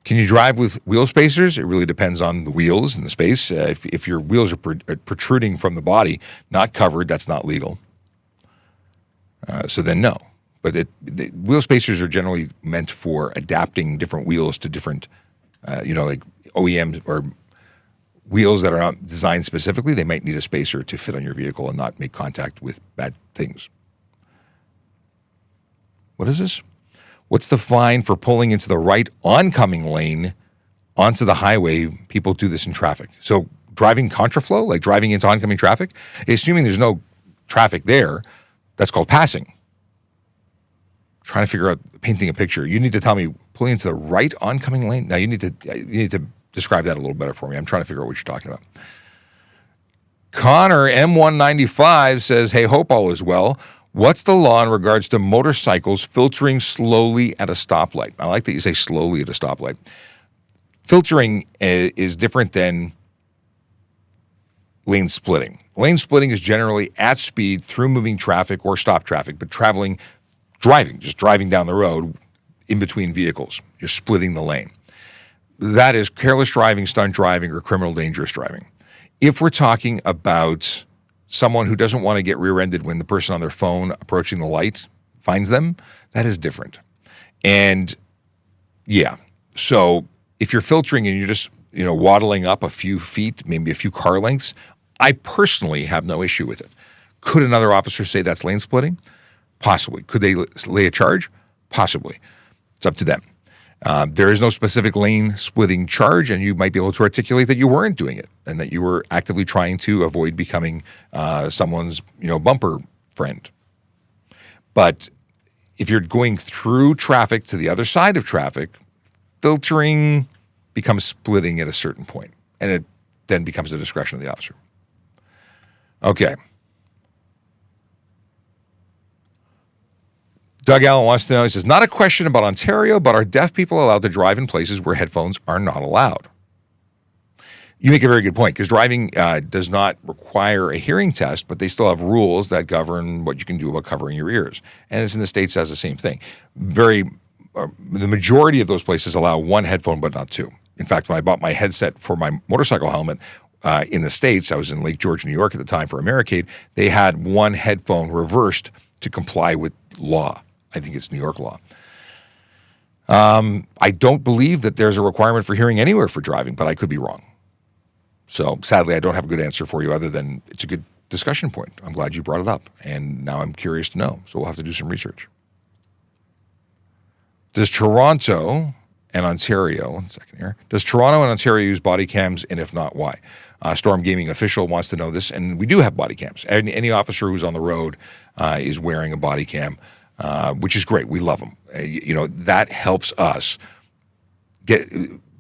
Can you drive with wheel spacers? It really depends on the wheels and the space. If your wheels are protruding from the body, not covered, that's not legal. So then no. But the wheel spacers are generally meant for adapting different wheels to different, like OEMs or wheels that are not designed specifically, they might need a spacer to fit on your vehicle and not make contact with bad things. What is this? What's the fine for pulling into the right oncoming lane onto the highway? People do this in traffic. So driving contraflow, like driving into oncoming traffic, assuming there's no traffic there, that's called passing. Trying to figure out, painting a picture. You need to tell me pulling into the right oncoming lane. Now you need to describe that a little better for me. I'm trying to figure out what you're talking about. Connor M195 says, hey, hope all is well. What's the law in regards to motorcycles filtering slowly at a stoplight? I like that you say slowly at a stoplight. Filtering is different than lane splitting. Lane splitting is generally at speed through moving traffic or stop traffic, but just driving down the road in between vehicles. You're splitting the lane. That is careless driving, stunt driving, or criminal dangerous driving. If we're talking about someone who doesn't want to get rear-ended when the person on their phone approaching the light finds them, that is different. And yeah, so if you're filtering and you're just, waddling up a few feet, maybe a few car lengths, I personally have no issue with it. Could another officer say that's lane splitting? Possibly. Could they lay a charge? Possibly. It's up to them. There is no specific lane splitting charge, and you might be able to articulate that you weren't doing it and that you were actively trying to avoid becoming someone's, bumper friend. But if you're going through traffic to the other side of traffic, filtering becomes splitting at a certain point, and it then becomes the discretion of the officer. Okay. Doug Allen wants to know, he says, not a question about Ontario, but are deaf people allowed to drive in places where headphones are not allowed? You make a very good point, because driving does not require a hearing test, but they still have rules that govern what you can do about covering your ears. And it's in the States does the same thing. The majority of those places allow one headphone, but not two. In fact, when I bought my headset for my motorcycle helmet in the States, I was in Lake George, New York at the time for Americade, they had one headphone reversed to comply with law. I think it's New York law. I don't believe that there's a requirement for hearing anywhere for driving, but I could be wrong. So sadly, I don't have a good answer for you other than it's a good discussion point. I'm glad you brought it up, and now I'm curious to know. So we'll have to do some research. Does Toronto and Ontario use body cams, and if not, why? Storm Gaming official wants to know this, and we do have body cams. Any officer who's on the road is wearing a body cam. Which is great. We love them. That helps us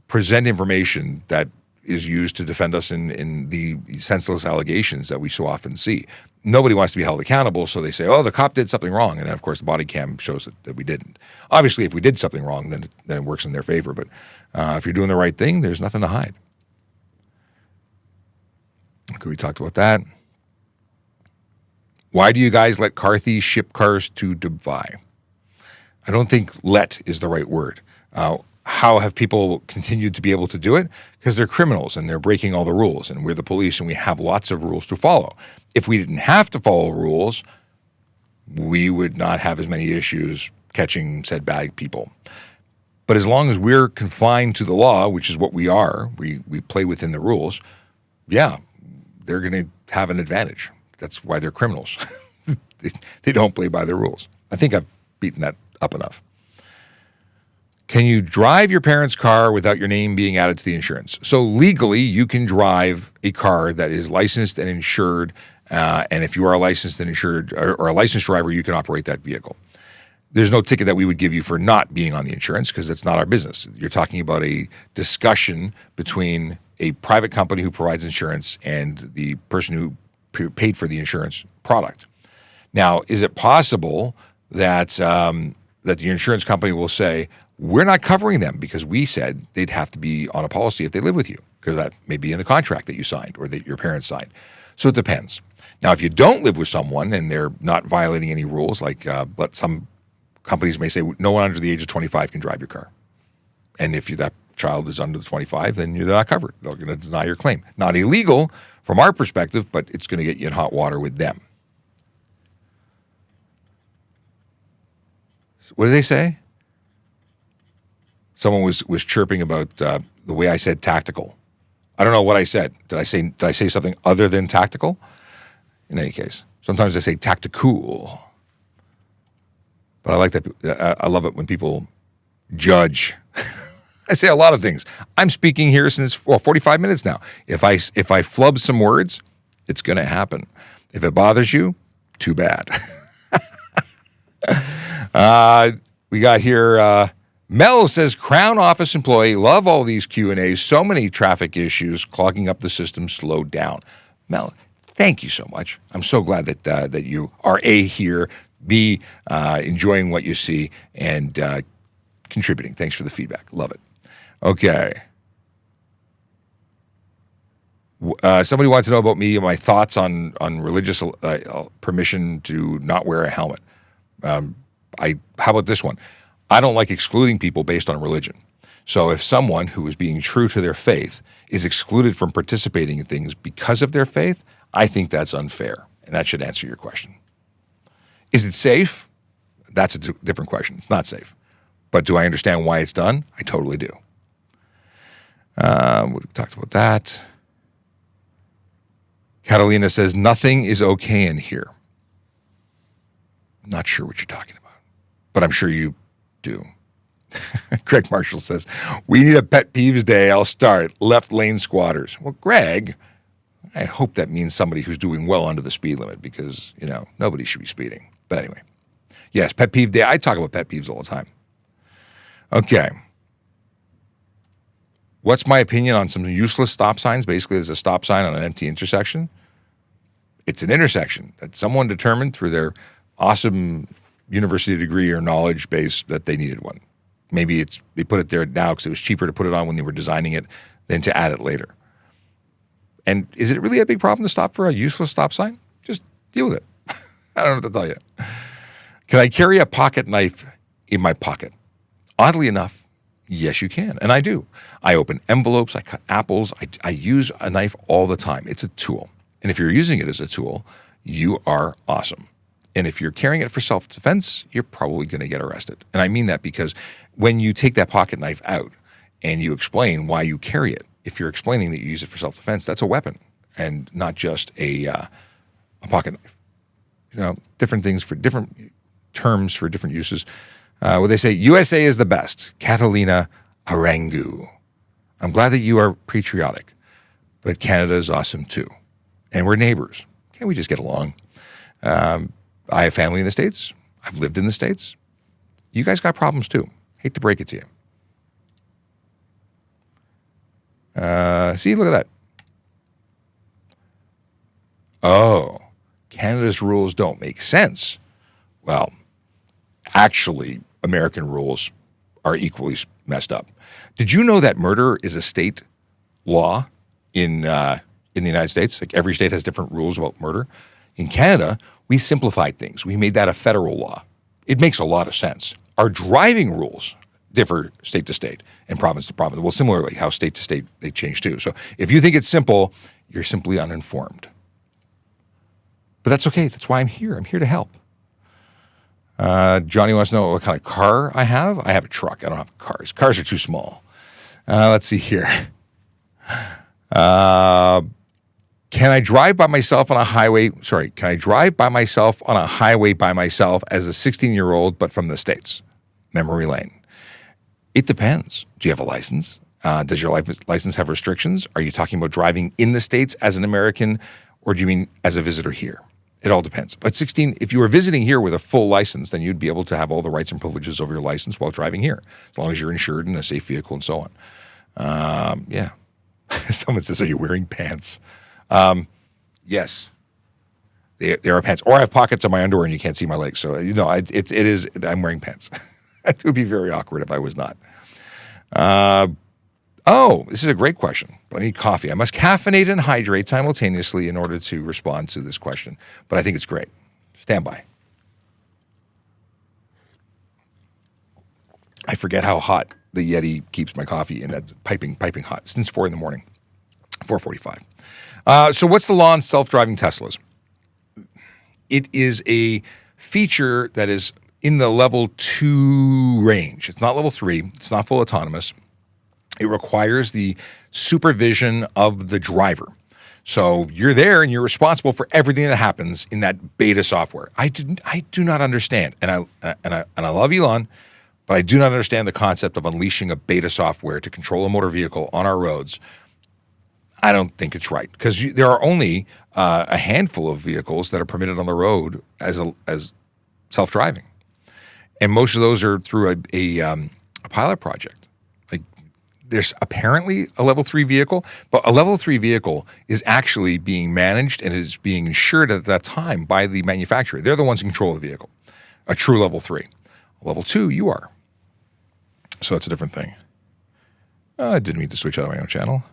present information that is used to defend us in the senseless allegations that we so often see. Nobody wants to be held accountable, so they say, oh, the cop did something wrong. And then, of course, the body cam shows that we didn't. Obviously, if we did something wrong, then it works in their favor. But if you're doing the right thing, there's nothing to hide. Okay, we talked about that. Why do you guys let car thieves ship cars to Dubai? I don't think let is the right word. How have people continued to be able to do it? Because they're criminals and they're breaking all the rules, and we're the police and we have lots of rules to follow. If we didn't have to follow rules, we would not have as many issues catching said bad people. But as long as we're confined to the law, which is what we are, we play within the rules, yeah, they're going to have an advantage. That's why they're criminals. They don't play by the rules. I think I've beaten that up enough. Can you drive your parents' car without your name being added to the insurance? So legally, you can drive a car that is licensed and insured, and if you are a licensed and insured or a licensed driver, you can operate that vehicle. There's no ticket that we would give you for not being on the insurance because that's not our business. You're talking about a discussion between a private company who provides insurance and the person who paid for the insurance product. Now, is it possible that that the insurance company will say, we're not covering them because we said they'd have to be on a policy if they live with you, because that may be in the contract that you signed or that your parents signed. So it depends. Now, if you don't live with someone and they're not violating any rules, like but some companies may say no one under the age of 25 can drive your car. And if that child is under the 25, then you're not covered. They're going to deny your claim. Not illegal from our perspective, but it's going to get you in hot water with them. What did they say? Someone was chirping about the way I said tactical. I don't know what I said. Did I say something other than tactical? In any case, sometimes I say tactical. But I like that. I love it when people judge. I say a lot of things. I'm speaking here since 45 minutes now. If I flub some words, it's going to happen. If it bothers you, too bad. We got here. Mel says, Crown Office employee, love all these Q&As. So many traffic issues clogging up the system. Slowed down. Mel, thank you so much. I'm so glad that you are A, here, B, enjoying what you see, and contributing. Thanks for the feedback. Love it. Okay. Somebody wants to know about me and my thoughts on religious permission to not wear a helmet. How about this one? I don't like excluding people based on religion. So if someone who is being true to their faith is excluded from participating in things because of their faith, I think that's unfair, and that should answer your question. Is it safe? That's a different question. It's not safe. But do I understand why it's done? I totally do. We talked about that. Catalina says, nothing is okay in here. Not sure what you're talking about, but I'm sure you do. Greg Marshall says, we need a pet peeves day. I'll start. Left lane squatters. Well, Greg, I hope that means somebody who's doing well under the speed limit because, nobody should be speeding. But anyway, yes, pet peeve day. I talk about pet peeves all the time. Okay. What's my opinion on some useless stop signs? Basically, there's a stop sign on an empty intersection. It's an intersection that someone determined through their awesome university degree or knowledge base that they needed one. Maybe they put it there now because it was cheaper to put it on when they were designing it than to add it later. And is it really a big problem to stop for a useless stop sign? Just deal with it. I don't know what to tell you. Can I carry a pocket knife in my pocket? Oddly enough, yes, you can. And I do. I open envelopes. I cut apples. I use a knife all the time. It's a tool. And if you're using it as a tool, you are awesome. And if you're carrying it for self-defense, you're probably going to get arrested. And I mean that because when you take that pocket knife out and you explain why you carry it, if you're explaining that you use it for self-defense, that's a weapon and not just a pocket knife. Different things for different terms for different uses. Where they say, USA is the best. Catalina Arangu. I'm glad that you are patriotic, but Canada is awesome too. And we're neighbors. Can't we just get along? I have family in the States. I've lived in the States. You guys got problems too. Hate to break it to you. See, look at that. Oh, Canada's rules don't make sense. Well, actually, American rules are equally messed up. Did you know that murder is a state law in the United States? Like every state has different rules about murder. In Canada, we simplified things. We made that a federal law. It makes a lot of sense. Our driving rules differ state to state and province to province. Well, similarly, how state to state they change too. So if you think it's simple, you're simply uninformed. But that's okay. That's why I'm here. I'm here to help. Johnny wants to know what kind of car I have. I have a truck. I don't have cars. Cars are too small. Let's see here. Can I drive by myself on a highway? Sorry, can I drive by myself on a highway by myself as a 16-year-old, but from the States? Memory lane. It depends. Do you have a license? Does your license have restrictions? Are you talking about driving in the States as an American, or do you mean as a visitor here? It all depends. But 16, if you were visiting here with a full license, then you'd be able to have all the rights and privileges of your license while driving here, as long as you're insured in a safe vehicle and so on. Yeah. Someone says, are you wearing pants? Yes. There are pants. Or I have pockets on my underwear and you can't see my legs. So, it is, I'm wearing pants. It would be very awkward if I was not. This is a great question, but I need coffee. I must caffeinate and hydrate simultaneously in order to respond to this question, but I think it's great. Stand by. I forget how hot the Yeti keeps my coffee, and that's piping hot since 4 in the morning, 4:45. So what's the law on self-driving Teslas? It is a feature that is in the level 2 range. It's not level 3. It's not full autonomous. It requires the supervision of the driver. So you're there and you're responsible for everything that happens in that beta software. I do not understand, and I love Elon, but I do not understand the concept of unleashing a beta software to control a motor vehicle on our roads. I don't think it's right, because there are only a handful of vehicles that are permitted on the road as self-driving, and most of those are through a pilot project. There's apparently a level 3 vehicle, but a level 3 vehicle is actually being managed and is being insured at that time by the manufacturer. They're the ones in control of the vehicle. A true level 3. Level 2, you are. So that's a different thing. I didn't mean to switch out of my own channel.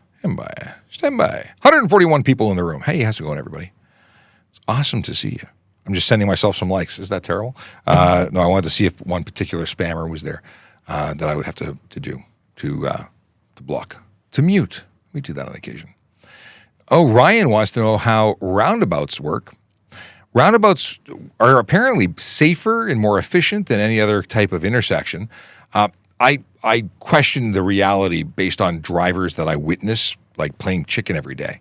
Stand by. 141 people in the room. Hey, how's it going, everybody? It's awesome to see you. I'm just sending myself some likes. Is that terrible? No, I wanted to see if one particular spammer was there that I would have to do to block, to mute. We do that on occasion. Oh, Ryan wants to know how roundabouts work. Roundabouts are apparently safer and more efficient than any other type of intersection. I question the reality based on drivers that I witness, like playing chicken every day.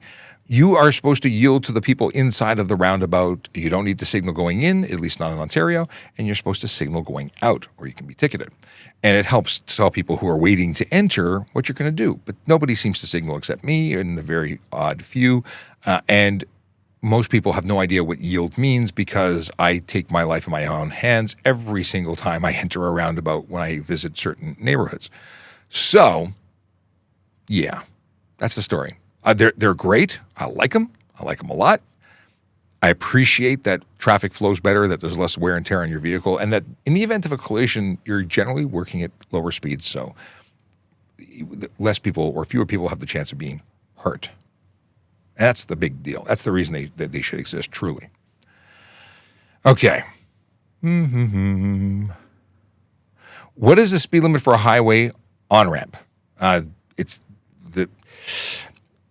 You are supposed to yield to the people inside of the roundabout. You don't need to signal going in, at least not in Ontario, and you're supposed to signal going out, or you can be ticketed. And it helps to tell people who are waiting to enter what you're going to do. But nobody seems to signal except me and the very odd few. And most people have no idea what yield means, because I take my life in my own hands every single time I enter a roundabout when I visit certain neighborhoods. So, yeah, that's the story. They're great. I like them. I like them a lot. I appreciate that traffic flows better, that there's less wear and tear on your vehicle, and that in the event of a collision, you're generally working at lower speeds, so less people or fewer people have the chance of being hurt. And that's the big deal. That's the reason that they should exist, truly. Okay. What is the speed limit for a highway on-ramp?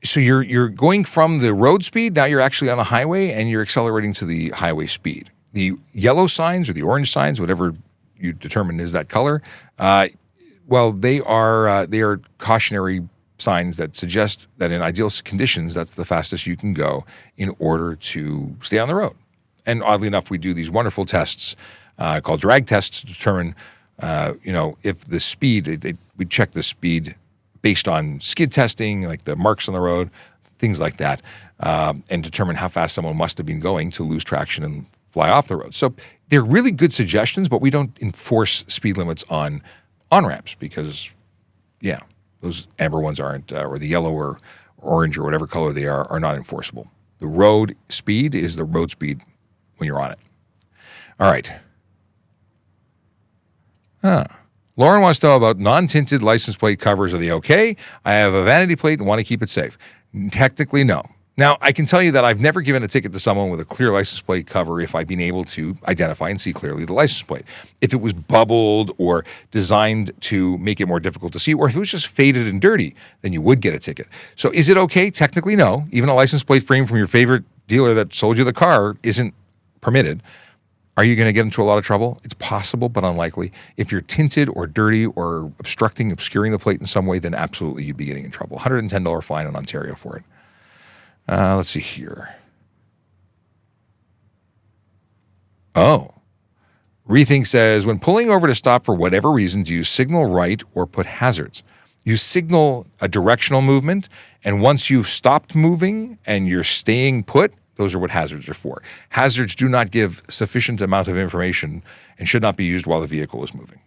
So you're going from the road speed, now you're actually on the highway, and you're accelerating to the highway speed. The yellow signs or the orange signs, whatever you determine is that color, they are cautionary signs that suggest that in ideal conditions, that's the fastest you can go in order to stay on the road. And oddly enough, we do these wonderful tests called drag tests to determine, if the speed, we check the speed based on skid testing, like the marks on the road, things like that, and determine how fast someone must have been going to lose traction and fly off the road. So they're really good suggestions, but we don't enforce speed limits on on-ramps because, those amber ones aren't, or the yellow or orange or whatever color they are not enforceable. The road speed is the road speed when you're on it. All right. Lauren wants to know about non-tinted license plate covers. Are they okay? I have a vanity plate and want to keep it safe. Technically, no. Now, I can tell you that I've never given a ticket to someone with a clear license plate cover if I've been able to identify and see clearly the license plate. If it was bubbled or designed to make it more difficult to see, or if it was just faded and dirty, then you would get a ticket. So is it okay? Technically, no. Even a license plate frame from your favorite dealer that sold you the car isn't permitted. Are you going to get into a lot of trouble? It's possible, but unlikely. If you're tinted or dirty or obscuring the plate in some way, then absolutely you'd be getting in trouble. $110 fine in Ontario for it. Let's see here. Oh. Rethink says, when pulling over to stop for whatever reason, do you signal right or put hazards? You signal a directional movement, and once you've stopped moving and you're staying put, those are what hazards are for. Hazards do not give sufficient amount of information and should not be used while the vehicle is moving.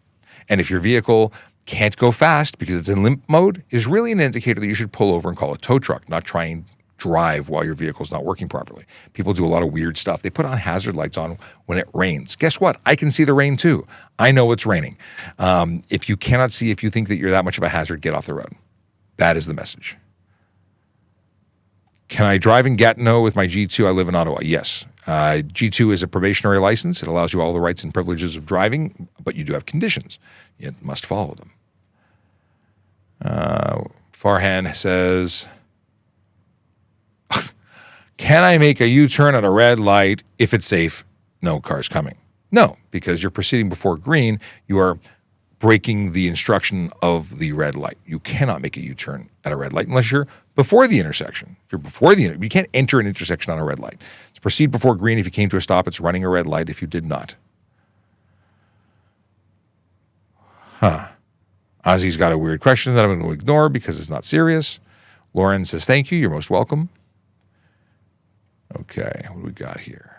And if your vehicle can't go fast because it's in limp mode, is really an indicator that you should pull over and call a tow truck, not try and drive while your vehicle's not working properly. People do a lot of weird stuff. They put on hazard lights on when it rains. Guess what? I can see the rain too. I know it's raining. If you cannot see, if you think that you're that much of a hazard, get off the road. That is the message. Can I drive in Gatineau with my G2? I live in Ottawa. Yes. G2 is a probationary license. It allows you all the rights and privileges of driving, but you do have conditions. You must follow them. Farhan says, can I make a U-turn at a red light if it's safe? No cars coming. No, because you're proceeding before green. You are breaking the instruction of the red light. You cannot make a U-turn at a red light unless you're before the intersection. If you're before you can't enter an intersection on a red light. It's proceed before green if you came to a stop. It's running a red light if you did not. Ozzy's got a weird question that I'm going to ignore because it's not serious. Lauren says, thank you. You're most welcome. Okay, what do we got here?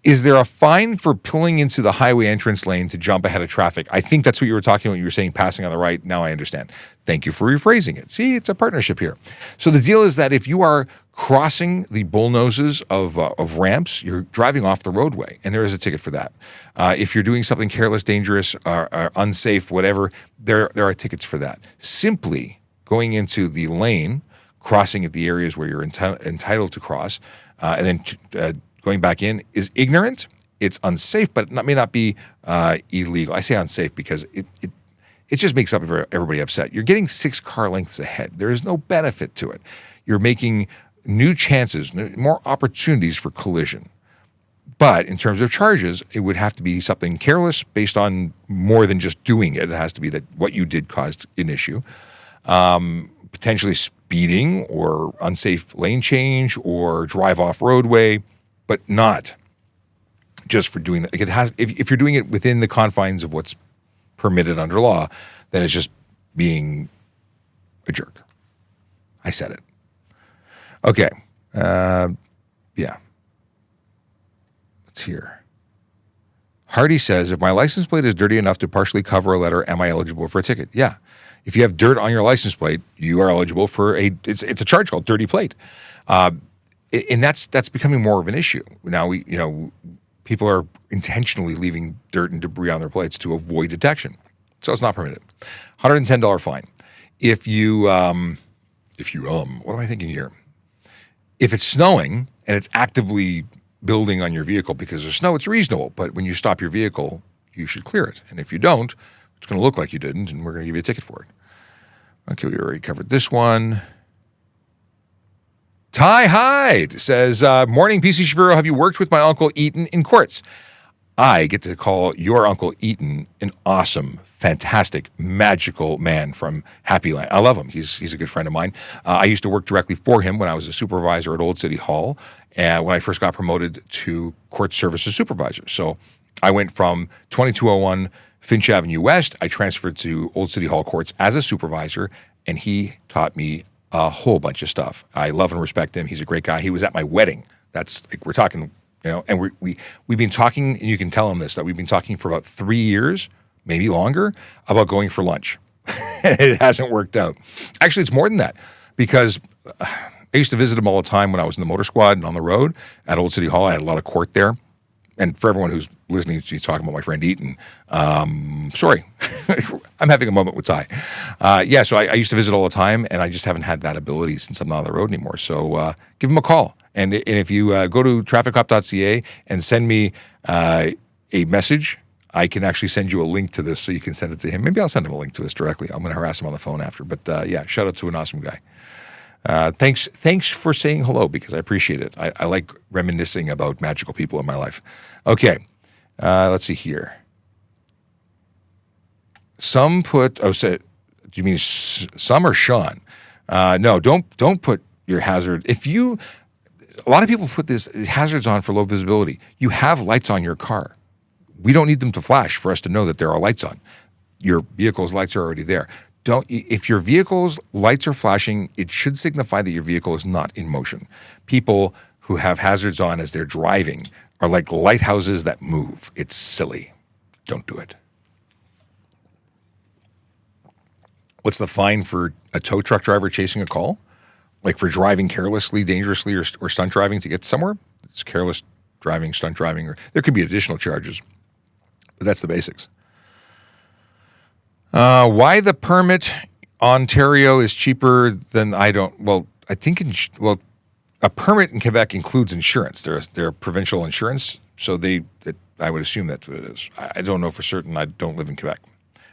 Is there a fine for pulling into the highway entrance lane to jump ahead of traffic? I think that's what you were talking about. You were saying passing on the right. Now I understand. Thank you for rephrasing it. See, it's a partnership here. So the deal is that if you are crossing the bullnoses of ramps, you're driving off the roadway, and there is a ticket for that. If you're doing something careless, dangerous, or unsafe, whatever, there are tickets for that. Simply going into the lane, crossing at the areas where you're entitled to cross, and then going back in is ignorant. It's unsafe, but it may not be illegal. I say unsafe because it just makes everybody upset. You're getting 6 car lengths ahead. There is no benefit to it. You're making new chances, more opportunities for collision. But in terms of charges, it would have to be something careless based on more than just doing it. It has to be that what you did caused an issue. Potentially speeding or unsafe lane change or drive off roadway, but not just for doing that. If you're doing it within the confines of what's permitted under law, then it's just being a jerk. I said it. Okay. Yeah. Let's hear. Hardy says, if my license plate is dirty enough to partially cover a letter, am I eligible for a ticket? Yeah. If you have dirt on your license plate, you are eligible for it's a charge called dirty plate. And that's becoming more of an issue. Now people are intentionally leaving dirt and debris on their plates to avoid detection. So it's not permitted. $110 fine. If you what am I thinking here? If it's snowing and it's actively building on your vehicle because of snow, it's reasonable. But when you stop your vehicle, you should clear it. And if you don't, it's going to look like you didn't, and we're going to give you a ticket for it. Okay, we already covered this one. Ty Hyde says, morning, PC Shapiro. Have you worked with my Uncle Eaton in courts? I get to call your Uncle Eaton an awesome, fantastic, magical man from Happy Land. I love him. He's a good friend of mine. I used to work directly for him when I was a supervisor at Old City Hall, and when I first got promoted to court services supervisor. So I went from 2201 Finch Avenue West. I transferred to Old City Hall courts as a supervisor, and he taught me a whole bunch of stuff. I love and respect him. He's a great guy. He was at my wedding. That's like we're talking, and we've been talking, and you can tell him this, that we've been talking for about 3 years, maybe longer, about going for lunch. It hasn't worked out. Actually, it's more than that, because I used to visit him all the time when I was in the motor squad and on the road at Old City Hall. I had a lot of court there. And for everyone who's listening to you talking about my friend Eaton, sorry, I'm having a moment with Ty. So I used to visit all the time, and I just haven't had that ability since I'm not on the road anymore. So give him a call. And if you go to TrafficCop.ca and send me a message, I can actually send you a link to this so you can send it to him. Maybe I'll send him a link to this directly. I'm going to harass him on the phone after. But shout out to an awesome guy. Thanks for saying hello, because I appreciate it. I like reminiscing about magical people in my life. Okay, let's see here. Some put. Do you mean some or Sean? No, don't put your hazard. A lot of people put this hazards on for low visibility. You have lights on your car. We don't need them to flash for us to know that there are lights on. Your vehicle's lights are already there. If your vehicle's lights are flashing, it should signify that your vehicle is not in motion. People who have hazards on as they're driving are like lighthouses that move. It's silly. Don't do it. What's the fine for a tow truck driver chasing a call? Like for driving carelessly, dangerously, or stunt driving to get somewhere? It's careless driving, stunt driving, or there could be additional charges. But that's the basics. Why the permit Ontario is cheaper than I think a permit in Quebec includes insurance. They're provincial insurance, so I would assume that's what it is. I don't know for certain. I don't live in Quebec,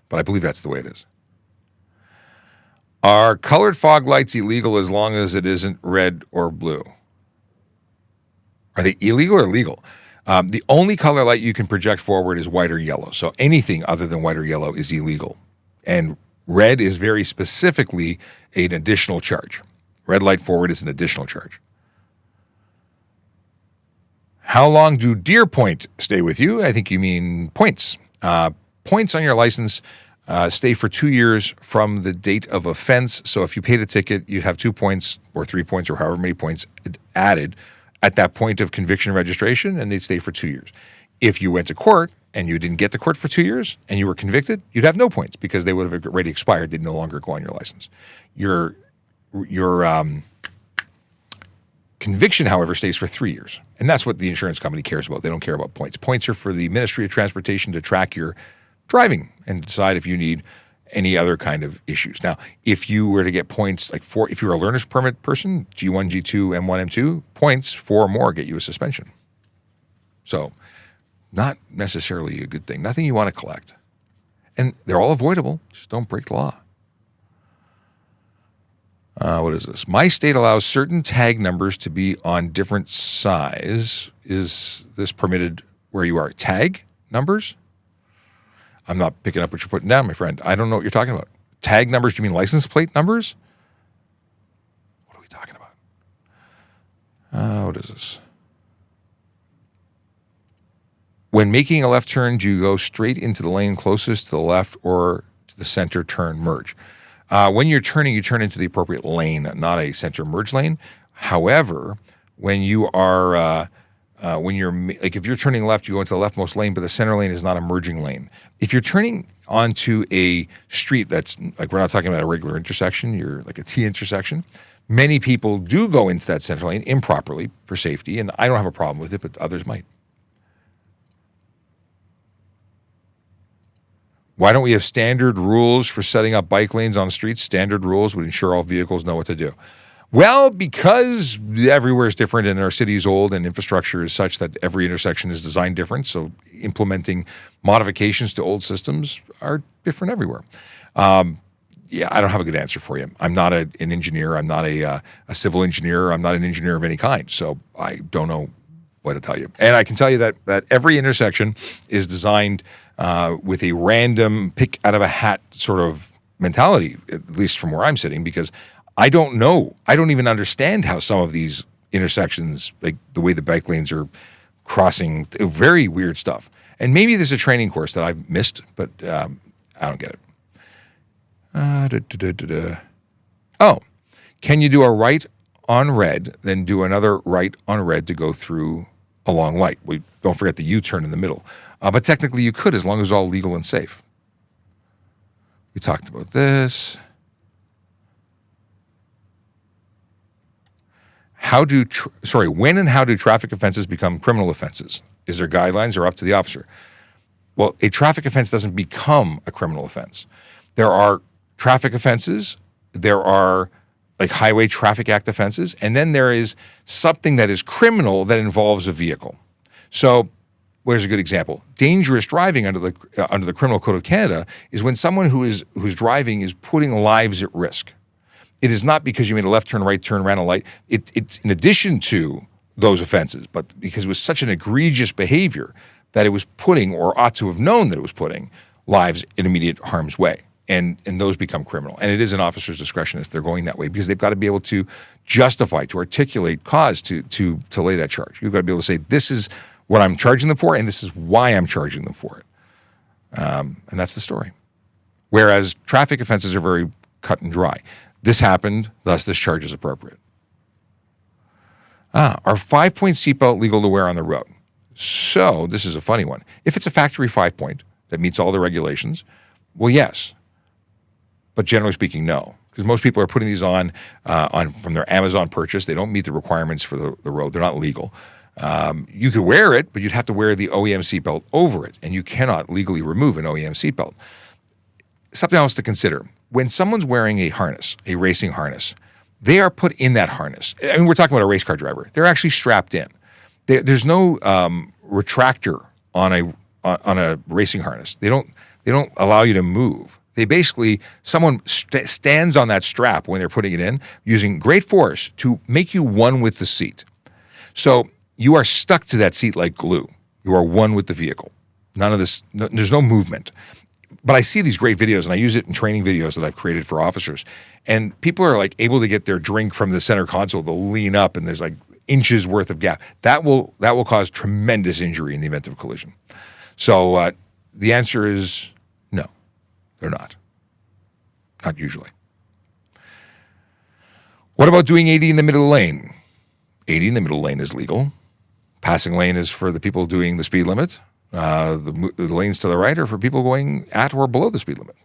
but I believe that's the way it is. Are colored fog lights illegal as long as it isn't red or blue? Are they illegal or legal? The only color light you can project forward is white or yellow. So anything other than white or yellow is illegal. And red is very specifically an additional charge. Red light forward is an additional charge. How long do deer point stay with you? I think you mean points. Points on your license stay for 2 years from the date of offense. So if you paid a ticket, you'd have 2 points or 3 points or however many points added at that point of conviction registration, and they'd stay for 2 years. If you went to court and you didn't get to court for 2 years and you were convicted, you'd have no points because they would have already expired. They'd no longer go on your license. Your conviction, however, stays for 3 years. And that's what the insurance company cares about. They don't care about points. Points are for the Ministry of Transportation to track your driving and decide if you need any other kind of issues. Now, if you were to get points, like if you're a learner's permit person, G1, G2, M1, M2, points 4 or more get you a suspension. So not necessarily a good thing. Nothing you want to collect. And they're all avoidable. Just don't break the law. What is this? My state allows certain tag numbers to be on different size. Is this permitted where you are? Tag numbers? I'm not picking up what you're putting down, my friend. I don't know what you're talking about. Tag numbers? Do you mean license plate numbers? What are we talking about? What is this? When making a left turn, do you go straight into the lane closest to the left or to the center turn merge? When you're turning, you turn into the appropriate lane, not a center merge lane. However, when you are, if you're turning left, you go into the leftmost lane, but the center lane is not a merging lane. If you're turning onto a street that's, like, we're not talking about a regular intersection, you're like a T intersection, many people do go into that center lane improperly for safety, and I don't have a problem with it, but others might. Why don't we have standard rules for setting up bike lanes on streets? Standard rules would ensure all vehicles know what to do. Well, because everywhere is different and our city is old and infrastructure is such that every intersection is designed different, so implementing modifications to old systems are different everywhere. Yeah, I don't have a good answer for you. I'm not an engineer. I'm not a civil engineer. I'm not an engineer of any kind, so I don't know what to tell you. And I can tell you that every intersection is designed with a random pick out of a hat sort of mentality, at least from where I'm sitting, because I don't know. I don't even understand how some of these intersections, like the way the bike lanes are crossing, very weird stuff. And maybe there's a training course that I've missed, but I don't get it. Oh, can you do a right on red, then do another right on red to go through a long light? We don't forget the U-turn in the middle. But technically you could, as long as it's all legal and safe. We talked about this. When and how do traffic offenses become criminal offenses? Is there guidelines or up to the officer? Well, a traffic offense doesn't become a criminal offense. There are traffic offenses, there are like Highway Traffic Act offenses, and then there is something that is criminal that involves a vehicle. So where's a good example? Dangerous driving under the Criminal Code of Canada is when someone who's driving is putting lives at risk. It is not because you made a left turn, right turn, ran a light. It's in addition to those offenses, but because it was such an egregious behavior that it was putting, or ought to have known that it was putting, lives in immediate harm's way. And those become criminal. And it is an officer's discretion if they're going that way, because they've got to be able to justify, to articulate cause to lay that charge. You've got to be able to say, this is what I'm charging them for, and this is why I'm charging them for it. And that's the story. Whereas traffic offenses are very cut and dry. This happened, thus this charge is appropriate. Are 5-point seatbelt legal to wear on the road? So this is a funny one. If it's a factory 5-point that meets all the regulations, well, yes. But generally speaking, no. Because most people are putting these on from their Amazon purchase. They don't meet the requirements for the road. They're not legal. You could wear it, but you'd have to wear the OEM seatbelt over it, and you cannot legally remove an OEM seatbelt. Something else to consider. When someone's wearing a harness, a racing harness, they are put in that harness. I mean, we're talking about a race car driver. They're actually strapped in. There's no retractor on a racing harness. They don't allow you to move. They basically, someone stands on that strap when they're putting it in, using great force to make you one with the seat. So you are stuck to that seat like glue. You are one with the vehicle. None of this, there's no movement. But I see these great videos, and I use it in training videos that I've created for officers. And people are like able to get their drink from the center console. They'll lean up, and there's like inches worth of gap. That will cause tremendous injury in the event of a collision. So the answer is no, they're not. Not usually. What about doing 80 in the middle lane? 80 in the middle lane is legal. Passing lane is for the people doing the speed limit. The lanes to the right are for people going at or below the speed limit.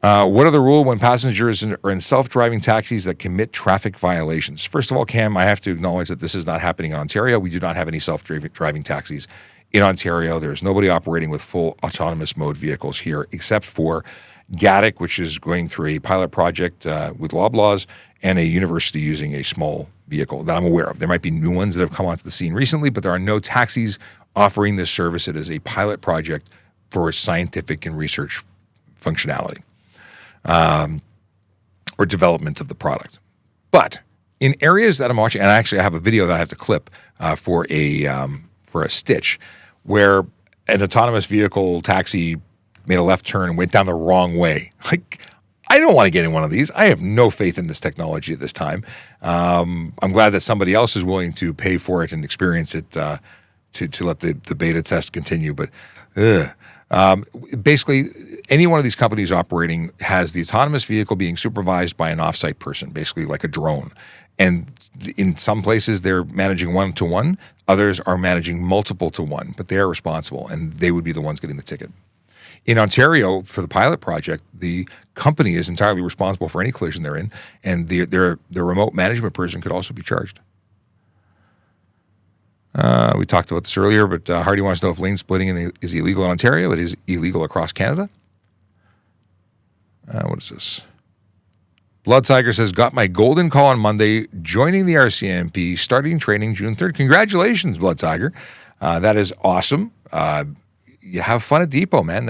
What are the rules when passengers are in self-driving taxis that commit traffic violations? First of all, Cam, I have to acknowledge that this is not happening in Ontario. We do not have any self-driving taxis in Ontario. There's nobody operating with full autonomous mode vehicles here except for Gatwick, which is going through a pilot project with Loblaws, and a university using a small vehicle that I'm aware of. There might be new ones that have come onto the scene recently, but there are no taxis offering this service. It is a pilot project for scientific and research functionality or development of the product. But in areas that I'm watching, and actually I have a video that I have to clip for a stitch where an autonomous vehicle taxi made a left turn and went down the wrong way. Like, I don't want to get in one of these. I have no faith in this technology at this time. I'm glad that somebody else is willing to pay for it and experience it to let the beta test continue. But basically, any one of these companies operating has the autonomous vehicle being supervised by an offsite person, basically like a drone. And in some places, they're managing 1-to-1. Others are managing multiple to one, but they are responsible, and they would be the ones getting the ticket. In Ontario, for the pilot project, the company is entirely responsible for any collision they're in, and their remote management person could also be charged. We talked about this earlier, but Hardy wants to know if lane splitting is illegal in Ontario. It is illegal across Canada. What is this? Blood Tiger says, got my golden call on Monday, joining the RCMP, starting training June 3rd. Congratulations, Blood Tiger. That is awesome. You have fun at Depot, man.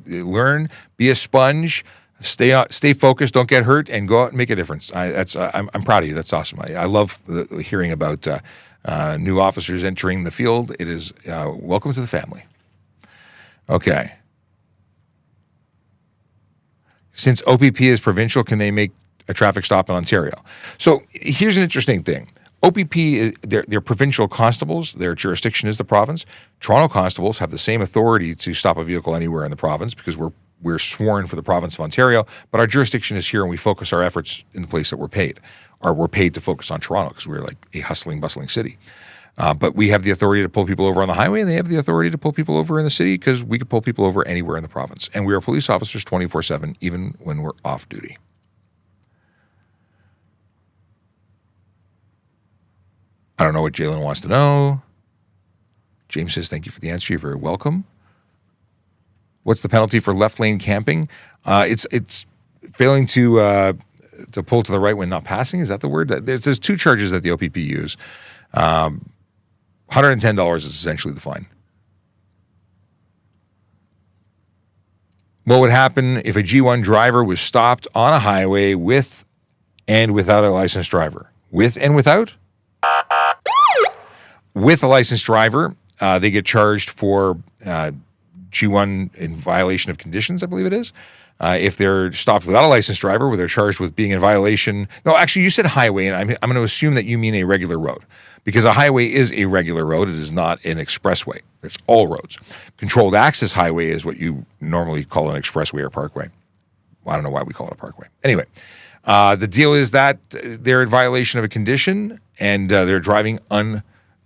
Learn, be a sponge, stay focused, don't get hurt, and go out and make a difference. I'm proud of you. That's awesome. I love hearing about new officers entering the field. It is welcome to the family. Okay. Since OPP is provincial, can they make a traffic stop in Ontario? So here's an interesting thing. OPP, they're provincial constables. Their jurisdiction is the province. Toronto constables have the same authority to stop a vehicle anywhere in the province because we're sworn for the province of Ontario, but our jurisdiction is here and we focus our efforts in the place that we're paid. Or we're paid to focus on Toronto because we're like a hustling, bustling city. But we have the authority to pull people over on the highway, and they have the authority to pull people over in the city because we can pull people over anywhere in the province. And we are police officers 24/7, even when we're off duty. I don't know what Jalen wants to know. James says, thank you for the answer. You're very welcome. What's the penalty for left lane camping? It's failing to pull to the right when not passing. Is that the word? There's two charges that the OPP use. $110 is essentially the fine. What would happen if a G1 driver was stopped on a highway with and without a licensed driver? With and without? With a licensed driver, they get charged for G1 in violation of conditions, I believe it is. If they're stopped without a licensed driver, where they're charged with being in violation. No, actually, you said highway, and I'm going to assume that you mean a regular road, because a highway is a regular road. It is not an expressway. It's all roads. Controlled access highway is what you normally call an expressway or parkway. Well, I don't know why we call it a parkway. Anyway, the deal is that they're in violation of a condition, and they're driving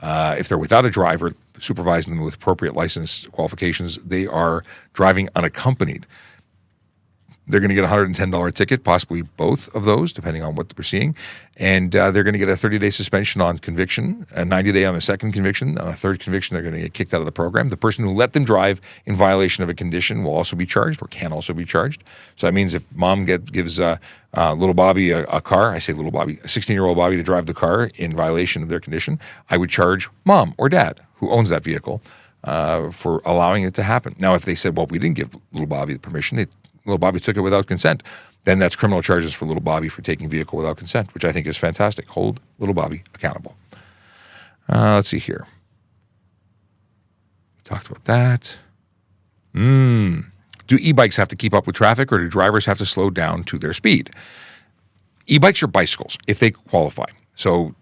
if they're without a driver supervising them with appropriate license qualifications, they are driving unaccompanied. They're going to get a $110 ticket, possibly both of those, depending on what they're seeing. And they're going to get a 30-day suspension on conviction, a 90-day on the second conviction. On the third conviction, they're going to get kicked out of the program. The person who let them drive in violation of a condition will also be charged, or can also be charged. So that means if mom gives little Bobby a car, I say little Bobby, a 16-year-old Bobby to drive the car in violation of their condition, I would charge mom or dad, who owns that vehicle, for allowing it to happen. Now, if they said, well, we didn't give little Bobby the permission, little Bobby took it without consent. Then that's criminal charges for little Bobby for taking vehicle without consent, which I think is fantastic. Hold little Bobby accountable. Let's see here. We talked about that. Do e-bikes have to keep up with traffic, or do drivers have to slow down to their speed? E-bikes are bicycles if they qualify. So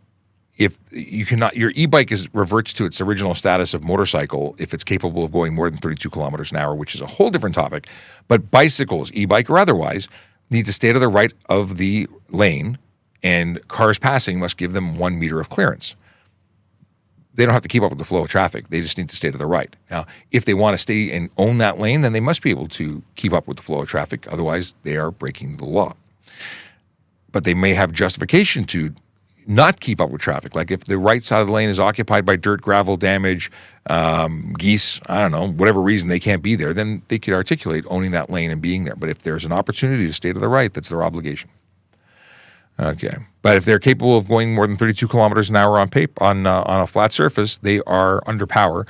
if you cannot, your e-bike reverts to its original status of motorcycle if it's capable of going more than 32 kilometers an hour, which is a whole different topic. But bicycles, e-bike or otherwise, need to stay to the right of the lane, and cars passing must give them 1 meter of clearance. They don't have to keep up with the flow of traffic. They just need to stay to the right. Now, if they want to stay and own that lane, then they must be able to keep up with the flow of traffic. Otherwise, they are breaking the law. But they may have justification to not keep up with traffic. Like if the right side of the lane is occupied by dirt, gravel, damage, geese, I don't know, whatever reason they can't be there, then they could articulate owning that lane and being there. But if there's an opportunity to stay to the right, that's their obligation. Okay. But if they're capable of going more than 32 kilometers an hour on a flat surface, they are under power.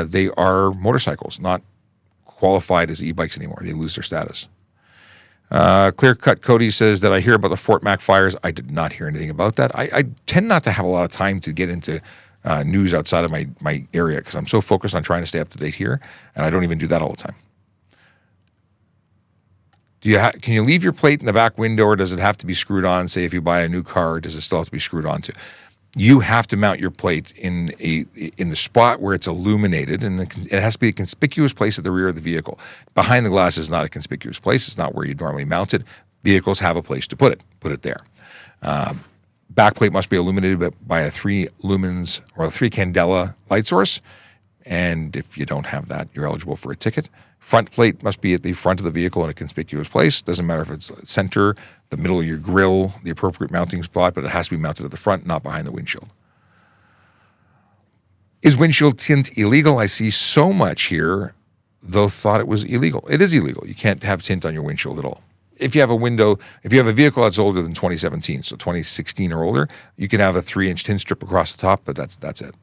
They are motorcycles, not qualified as e-bikes anymore. They lose their status. Clear Cut Cody says that I hear about the Fort Mac fires. I did not hear anything about that. I tend not to have a lot of time to get into news outside of my area because I'm so focused on trying to stay up to date here, and I don't even do that all the time. Can you leave your plate in the back window, or does it have to be screwed on? Say if you buy a new car, does it still have to be screwed onto? You have to mount your plate in the spot where it's illuminated, and it has to be a conspicuous place at the rear of the vehicle. Behind the glass is not a conspicuous place. It's not where you'd normally mount it. Vehicles have a place to put it. Put it there. Back plate must be illuminated by a 3 lumens or a 3 candela light source, and if you don't have that, you're eligible for a ticket. Front plate must be at the front of the vehicle in a conspicuous place. Doesn't matter if it's center, the middle of your grill, the appropriate mounting spot, but it has to be mounted at the front, not behind the windshield. Is windshield tint illegal? I see so much here, though thought it was illegal. It is illegal. You can't have tint on your windshield at all. If you have a vehicle that's older than 2017, so 2016 or older, you can have a 3-inch tint strip across the top, but that's it.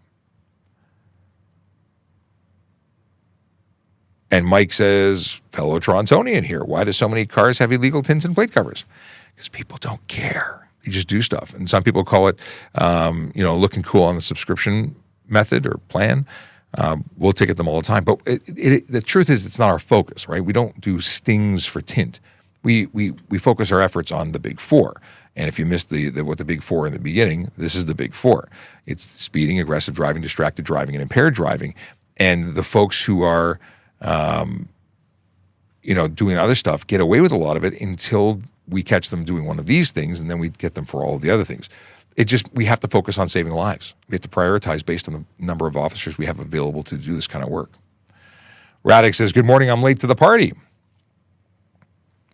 And Mike says, fellow Torontonian here, why do so many cars have illegal tints and plate covers? Because people don't care. They just do stuff. And some people call it, looking cool on the subscription method or plan. We'll ticket them all the time. But the truth is, it's not our focus, right? We don't do stings for tint. We focus our efforts on the big 4. And if you missed what the big 4 in the beginning, this is the big 4. It's speeding, aggressive driving, distracted driving, and impaired driving. And the folks who are doing other stuff get away with a lot of it until we catch them doing one of these things, and then we get them for all of the other things. We have to focus on saving lives. We have to prioritize based on the number of officers we have available to do this kind of work. Radek says, good morning, I'm late to the party.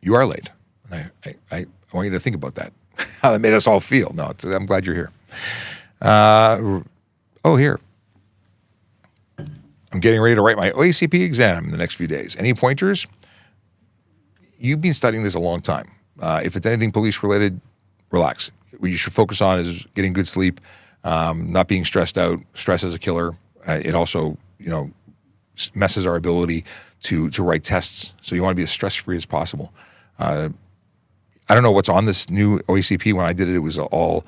You are late. I want you to think about that, how that made us all feel. No, I'm glad you're here. Here. I'm getting ready to write my OACP exam in the next few days. Any pointers? You've been studying this a long time. If it's anything police-related, relax. What you should focus on is getting good sleep, not being stressed out. Stress is a killer. It also, messes our ability to write tests. So you want to be as stress-free as possible. I don't know what's on this new OACP. When I did it, it was all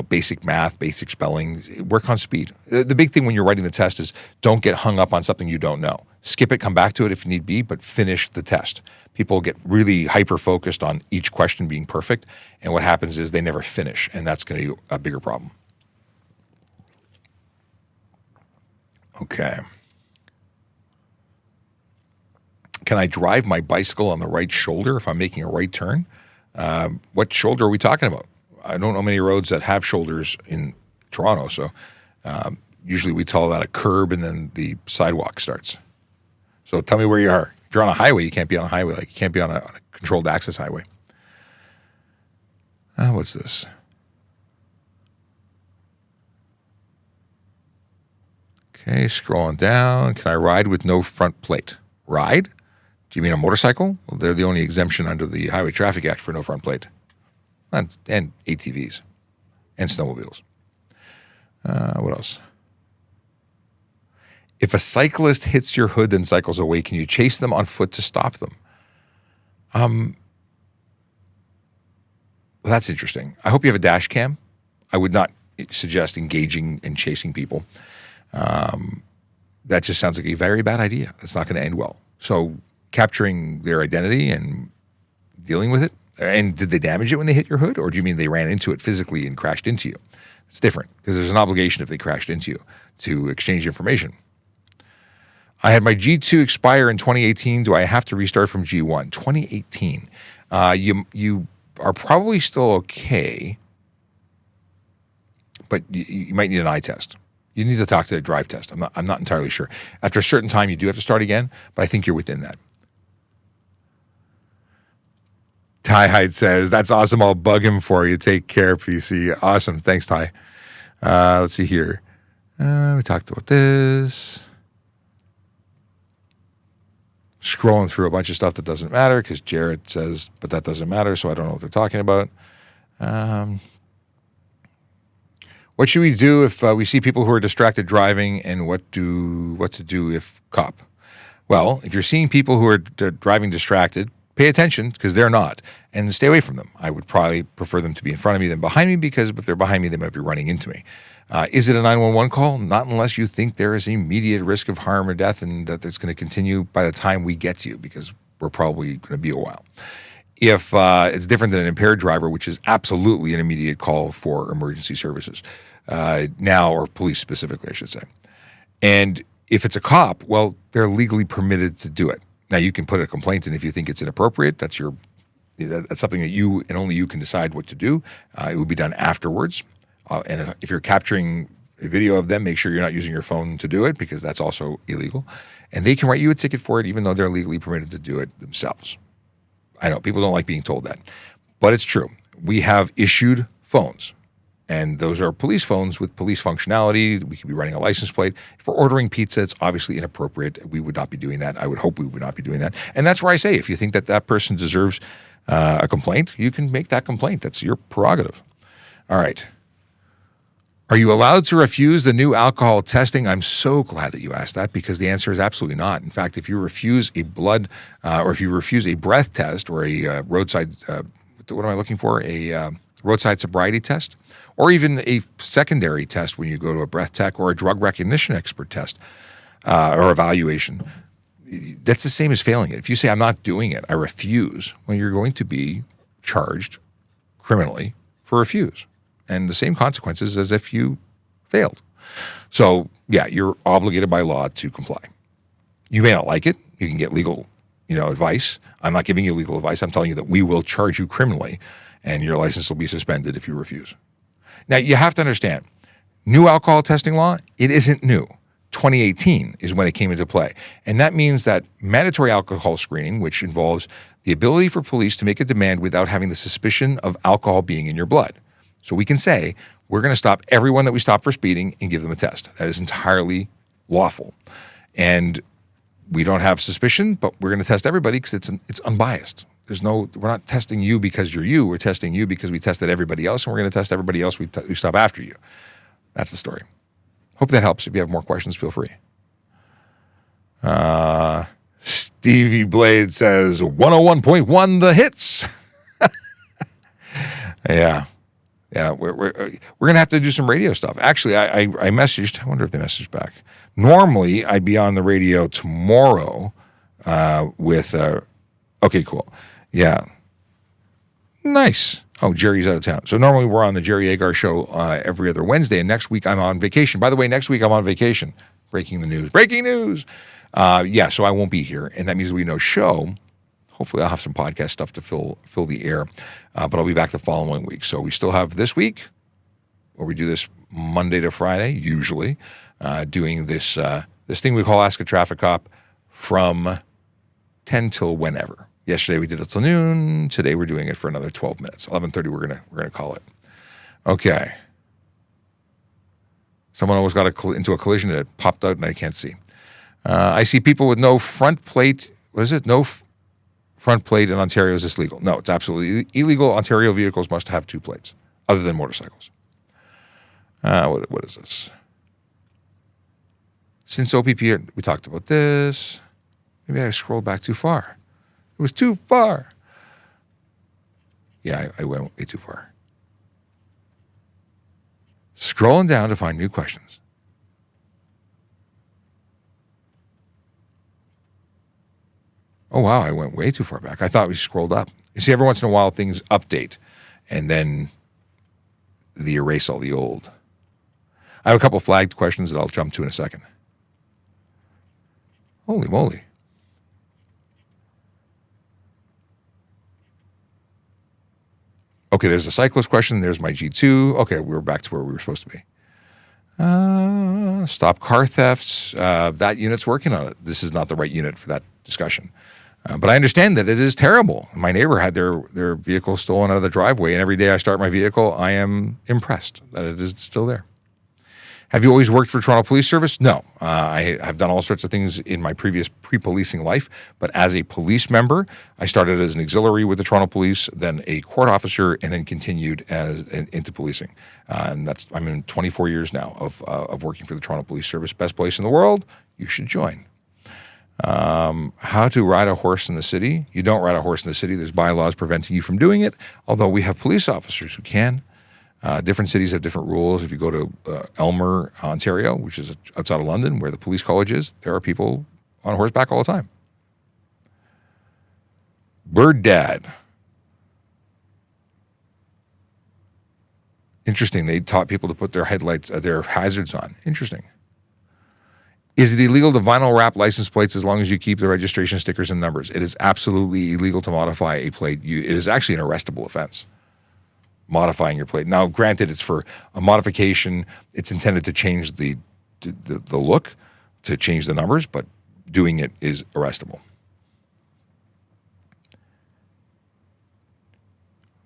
basic math, basic spelling. Work on speed. The big thing when you're writing the test is don't get hung up on something you don't know. Skip it, come back to it if need be, but finish the test. People get really hyper-focused on each question being perfect, and what happens is they never finish, and that's going to be a bigger problem. Okay. Can I drive my bicycle on the right shoulder if I'm making a right turn? What shoulder are we talking about? I don't know many roads that have shoulders in Toronto, so usually we call that a curb and then the sidewalk starts. So tell me where you are. If you're on a highway, you can't be on a highway. Like you can't be on a controlled access highway. What's this? Okay, scrolling down. Can I ride with no front plate? Ride? Do you mean a motorcycle? Well, they're the only exemption under the Highway Traffic Act for no front plate. And ATVs and snowmobiles. What else? If a cyclist hits your hood and cycles away, can you chase them on foot to stop them? Well, that's interesting. I hope you have a dash cam. I would not suggest engaging and chasing people. That just sounds like a very bad idea. That's not going to end well. So capturing their identity and dealing with it. And did they damage it when they hit your hood? Or do you mean they ran into it physically and crashed into you? It's different because there's an obligation if they crashed into you to exchange information. I had my G2 expire in 2018. Do I have to restart from G1? 2018. You are probably still okay, but you might need an eye test. You need to talk to a drive test. I'm not entirely sure. After a certain time, you do have to start again, but I think you're within that. Ty Hyde says, that's awesome. I'll bug him for you. Take care, PC. Awesome. Thanks, Ty. Let's see here. We talked about this. Scrolling through a bunch of stuff that doesn't matter because Jared says, but that doesn't matter, so I don't know what they're talking about. What should we do if we see people who are distracted driving, and what to do if cop? Well, if you're seeing people who are driving distracted, pay attention because they're not, and stay away from them. I would probably prefer them to be in front of me than behind me because if they're behind me, they might be running into me. Is it a 911 call? Not unless you think there is immediate risk of harm or death and that it's going to continue by the time we get to you because we're probably going to be a while. If it's different than an impaired driver, which is absolutely an immediate call for emergency services now, or police specifically, I should say. And if it's a cop, well, they're legally permitted to do it. Now, you can put a complaint in if you think it's inappropriate. That's something that you and only you can decide what to do. It would be done afterwards. And if you're capturing a video of them, make sure you're not using your phone to do it because that's also illegal. And they can write you a ticket for it even though they're legally permitted to do it themselves. I know people don't like being told that, but it's true. We have issued phones, and those are police phones with police functionality. We could be running a license plate. If we're ordering pizza, it's obviously inappropriate. We would not be doing that. I would hope we would not be doing that. And that's where I say, if you think that that person deserves a complaint, you can make that complaint. That's your prerogative. All right. Are you allowed to refuse the new alcohol testing? I'm so glad that you asked that because the answer is absolutely not. In fact, if you refuse a blood or if you refuse a breath test or a roadside, what am I looking for? A roadside sobriety test or even a secondary test when you go to a breath tech or a drug recognition expert test or evaluation, that's the same as failing it. If you say, I'm not doing it, I refuse, well, you're going to be charged criminally for refuse. And the same consequences as if you failed. So, yeah, you're obligated by law to comply. You may not like it. You can get legal, advice. I'm not giving you legal advice. I'm telling you that we will charge you criminally, and your license will be suspended if you refuse. Now, you have to understand, new alcohol testing law, it isn't new. 2018 is when it came into play. And that means that mandatory alcohol screening, which involves the ability for police to make a demand without having the suspicion of alcohol being in your blood. So we can say, we're going to stop everyone that we stop for speeding and give them a test. That is entirely lawful. And we don't have suspicion, but we're going to test everybody because it's unbiased. We're not testing you because you're you. We're testing you because we tested everybody else, and we're going to test everybody else we stop after you. That's the story. Hope that helps. If you have more questions, feel free. Stevie Blade says, 101.1 the hits. Yeah. Yeah, we're going to have to do some radio stuff. Actually, I messaged. I wonder if they messaged back. Normally, I'd be on the radio tomorrow with. Okay, cool. Yeah, nice. Oh, Jerry's out of town. So normally we're on the Jerry Agar show every other Wednesday, and next week I'm on vacation. By the way, next week I'm on vacation. Breaking the news. Breaking news. So I won't be here, and that means we no show. Hopefully I'll have some podcast stuff to fill the air, but I'll be back the following week. So we still have this week, where we do this Monday to Friday, usually, doing this thing we call Ask a Traffic Cop from 10 till whenever. Yesterday we did it till noon. Today we're doing it for another 12 minutes. 11:30 we're gonna call it. Okay. Someone almost got into a collision and it popped out and I can't see. I see people with no front plate. What is it? No front plate in Ontario. Is this legal? No, it's absolutely illegal. Ontario vehicles must have two plates, other than motorcycles. What is this? Since OPP, we talked about this. Maybe I scrolled back too far. It was too far. Yeah, I went way too far. Scrolling down to find new questions. Oh, wow, I went way too far back. I thought we scrolled up. You see, every once in a while, things update, and then they erase all the old. I have a couple flagged questions that I'll jump to in a second. Holy moly. Okay, there's a cyclist question. There's my G2. Okay, we're back to where we were supposed to be. Stop car thefts. That unit's working on it. This is not the right unit for that discussion. But I understand that it is terrible. My neighbor had their vehicle stolen out of the driveway, and every day I start my vehicle, I am impressed that it is still there. Have you always worked for Toronto Police Service? No. I have done all sorts of things in my previous pre-policing life, but as a police member, I started as an auxiliary with the Toronto Police, then a court officer, and then continued into policing. And I'm in 24 years now of working for the Toronto Police Service. Best place in the world. You should join. How to ride a horse in the city. You don't ride a horse in the city. There's bylaws preventing you from doing it, although we have police officers who can. Different cities have different rules. If you go to Elmer, Ontario, which is outside of London, where the police college is, there are people on horseback all the time. Bird Dad. Interesting. They taught people to put their their hazards on. Interesting. Is it illegal to vinyl wrap license plates as long as you keep the registration stickers and numbers? It is absolutely illegal to modify a plate. It is actually an arrestable offense. Modifying your plate. Now, granted, it's for a modification. It's intended to change the look, to change the numbers, but doing it is arrestable.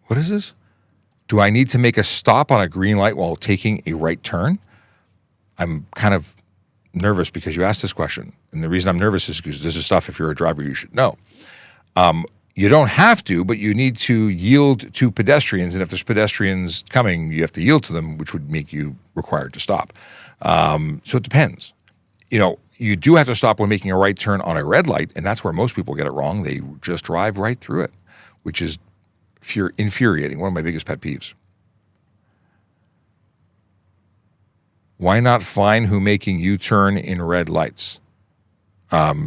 What is this? Do I need to make a stop on a green light while taking a right turn? I'm kind of nervous because you asked this question. And the reason I'm nervous is because this is stuff, if you're a driver, you should know. You don't have to, but you need to yield to pedestrians. And if there's pedestrians coming, you have to yield to them, which would make you required to stop. So it depends. You do have to stop when making a right turn on a red light, and that's where most people get it wrong. They just drive right through it, which is infuriating. One of my biggest pet peeves. Why not fine who making U-turn in red lights?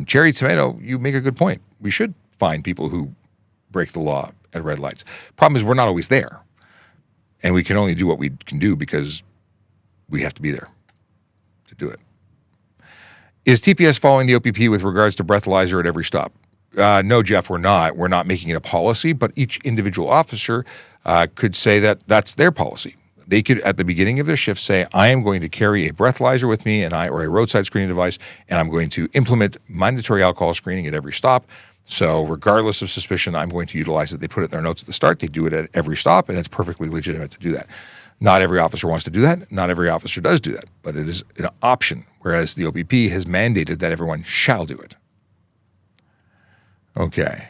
Cherry Tomato, you make a good point. We should fine people who break the law at red lights. Problem is we're not always there. And we can only do what we can do because we have to be there to do it. Is TPS following the OPP with regards to breathalyzer at every stop? No, Jeff, we're not. We're not making it a policy, but each individual officer could say that that's their policy. They could, at the beginning of their shift, say, I am going to carry a breathalyzer with me or a roadside screening device, and I'm going to implement mandatory alcohol screening at every stop. So regardless of suspicion, I'm going to utilize it. They put it in their notes at the start. They do it at every stop, and it's perfectly legitimate to do that. Not every officer wants to do that. Not every officer does do that, but it is an option, whereas the OPP has mandated that everyone shall do it. Okay.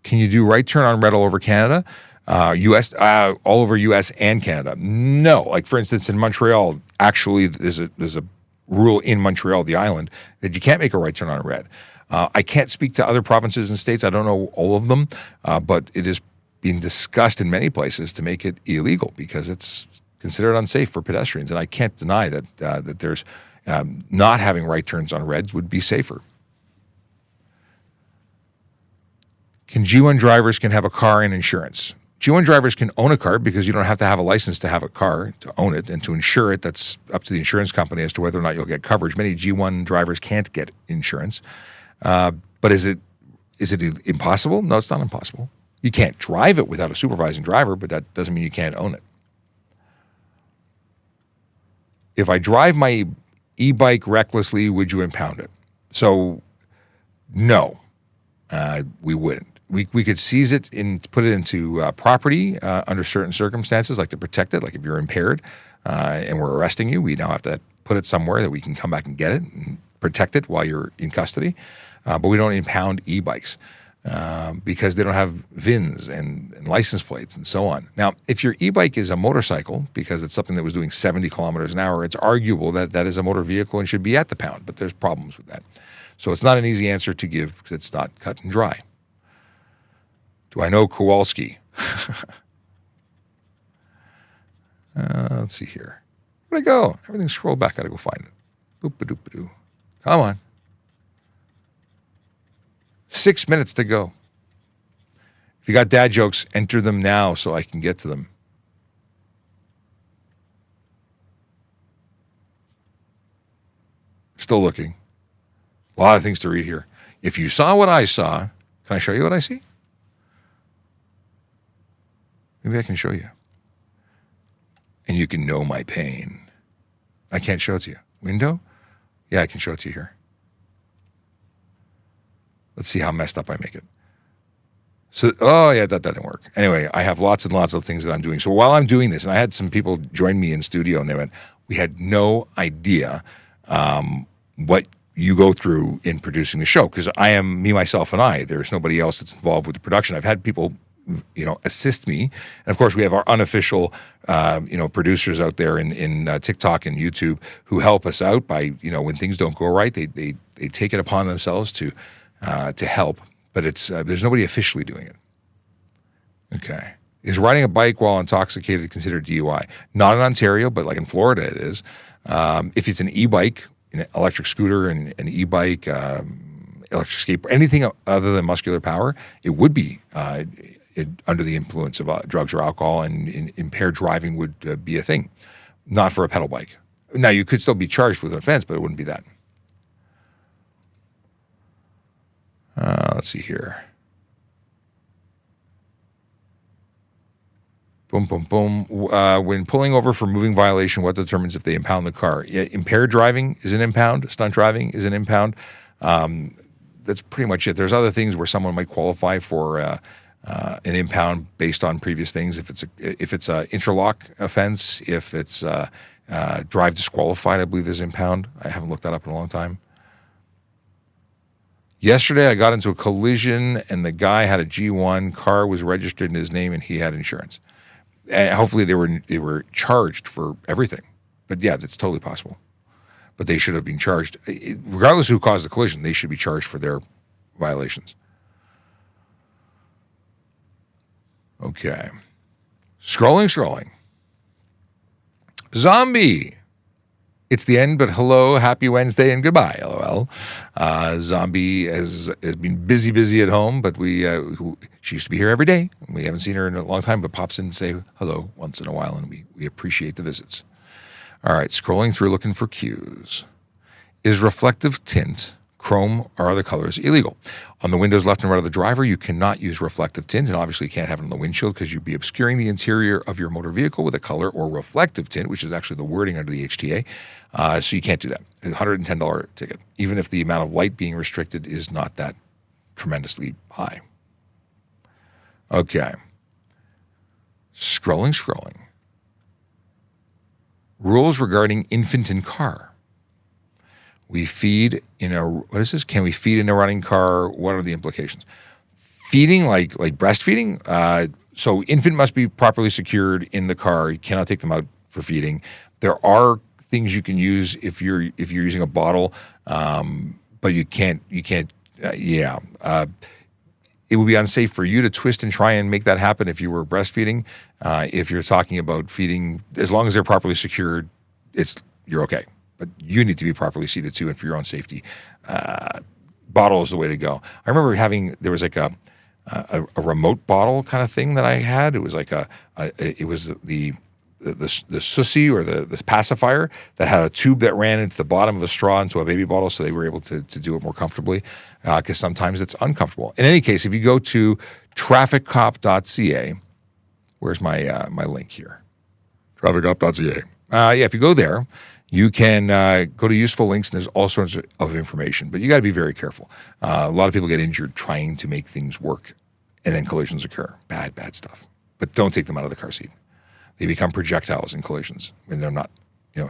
Can you do right turn on red all over Canada? U.S. All over U.S. and Canada? No. Like, for instance, in Montreal, actually, there's a rule in Montreal, the island, that you can't make a right turn on red. I can't speak to other provinces and states. I don't know all of them, but it is being discussed in many places to make it illegal because it's considered unsafe for pedestrians. And I can't deny that there's not having right turns on reds would be safer. Can G1 drivers have a car and insurance? G1 drivers can own a car because you don't have to have a license to have a car, to own it, and to insure it. That's up to the insurance company as to whether or not you'll get coverage. Many G1 drivers can't get insurance. But is it impossible? No, it's not impossible. You can't drive it without a supervising driver, but that doesn't mean you can't own it. If I drive my e-bike recklessly, would you impound it? So, no, we wouldn't. We could seize it and put it into property under certain circumstances, like to protect it. Like if you're impaired and we're arresting you, we now have to put it somewhere that we can come back and get it and protect it while you're in custody. But we don't impound e-bikes because they don't have VINs and license plates and so on. Now, if your e-bike is a motorcycle, because it's something that was doing 70 kilometers an hour, it's arguable that that is a motor vehicle and should be at the pound, but there's problems with that. So it's not an easy answer to give because it's not cut and dry. Do I know Kowalski? Let's see here. Where'd I go? Everything's scrolled back. Gotta go find it. Boop-a-doop-a-doo. Come on. 6 minutes to go. If you got dad jokes, enter them now so I can get to them. Still looking. A lot of things to read here. If you saw what I saw, can I show you what I see? Maybe I can show you. And you can know my pain. I can't show it to you. Window? Yeah, I can show it to you here. Let's see how messed up I make it. So, oh yeah, that didn't work. Anyway, I have lots and lots of things that I'm doing. So while I'm doing this, and I had some people join me in studio, and they went, we had no idea what you go through in producing the show, because I am me, myself, and I. There's nobody else that's involved with the production. I've had people, assist me, and of course we have our unofficial, producers out there in TikTok and YouTube who help us out by, when things don't go right, they take it upon themselves to help. But it's there's nobody officially doing it. Okay. Is riding a bike while intoxicated considered DUI? Not in Ontario, but like in Florida it is. If it's an e-bike, an electric scooter, and an e-bike, electric skateboard, anything other than muscular power, it would be under the influence of drugs or alcohol, and impaired driving would be a thing. Not for a pedal bike. Now, you could still be charged with an offense, but it wouldn't be that. Let's see here. Boom, boom, boom. When pulling over for moving violation, what determines if they impound the car? Yeah, impaired driving is an impound. Stunt driving is an impound. That's pretty much it. There's other things where someone might qualify for an impound based on previous things. If it's a interlock offense, if it's drive disqualified, I believe there's impound. I haven't looked that up in a long time. Yesterday, I got into a collision, and the guy had a G1. Car was registered in his name, and he had insurance. And hopefully, they were charged for everything. But yeah, that's totally possible. But they should have been charged, regardless of who caused the collision. They should be charged for their violations. Okay, scrolling. Zombie. It's the end, but hello, happy Wednesday, and goodbye, LOL. Zombie has been busy at home, but she used to be here every day. We haven't seen her in a long time, but pops in and say hello once in a while, and we appreciate the visits. All right, scrolling through looking for cues. Is reflective tint, chrome, or other colors illegal? On the windows left and right of the driver, you cannot use reflective tint, and obviously you can't have it on the windshield because you'd be obscuring the interior of your motor vehicle with a color or reflective tint, which is actually the wording under the HTA. So you can't do that. A $110 ticket, even if the amount of light being restricted is not that tremendously high. Okay. Scrolling. Rules regarding infant in car. We feed in a, what is this? Can we feed in a running car? What are the implications? Feeding, like breastfeeding. So infant must be properly secured in the car. You cannot take them out for feeding. There are things you can use if you're using a bottle, but you can't. It would be unsafe for you to twist and try and make that happen if you were breastfeeding. If you're talking about feeding, as long as they're properly secured, you're okay. But you need to be properly seated too, and for your own safety, bottle is the way to go. I remember there was like a remote bottle kind of thing that I had. It was like it was the sussy or the pacifier that had a tube that ran into the bottom of a straw into a baby bottle, so they were able to do it more comfortably, because sometimes it's uncomfortable. In any case, if you go to ASKaTrafficCop.ca, where's my link here? ASKaTrafficCop.ca. If you go there, you can go to useful links, and there's all sorts of information. But you got to be very careful. A lot of people get injured trying to make things work, and then collisions occur. Bad stuff. But don't take them out of the car seat. They become projectiles in collisions when they're not,